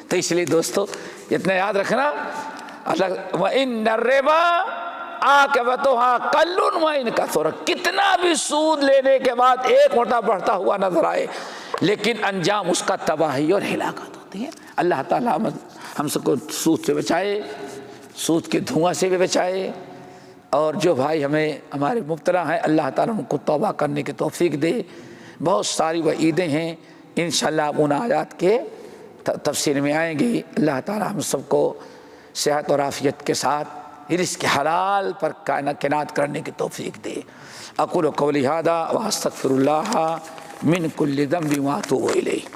تو اس لیے دوستو اتنا یاد رکھنا، وَإِنَّ الرِّبَا عَاقِبَتُهَا قَلٌّ وَإِنْ كَثُرَ، کتنا بھی سود لینے کے بعد ایک موٹا بڑھتا ہوا نظر آئے لیکن انجام اس کا تباہی اور ہلاکت ہوتی ہے۔ اللہ تعالیٰ ہم سب کو سود سے بچائے، سود کے دھواں سے بھی بچائے، اور جو بھائی ہمارے مبتلا ہیں اللہ تعالیٰ ان کو توبہ کرنے کی توفیق دے۔ بہت ساری وعیدیں ہیں، انشاءاللہ ان آیات کے تفسیر میں آئیں گی۔ اللہ تعالیٰ ہم سب کو صحت اور عافیت کے ساتھ رزق حلال پر قناعت کرنے کی توفیق دے۔ اقول قولی ھذا واستغفر اللہ من کل ذنب واتوب الیہ۔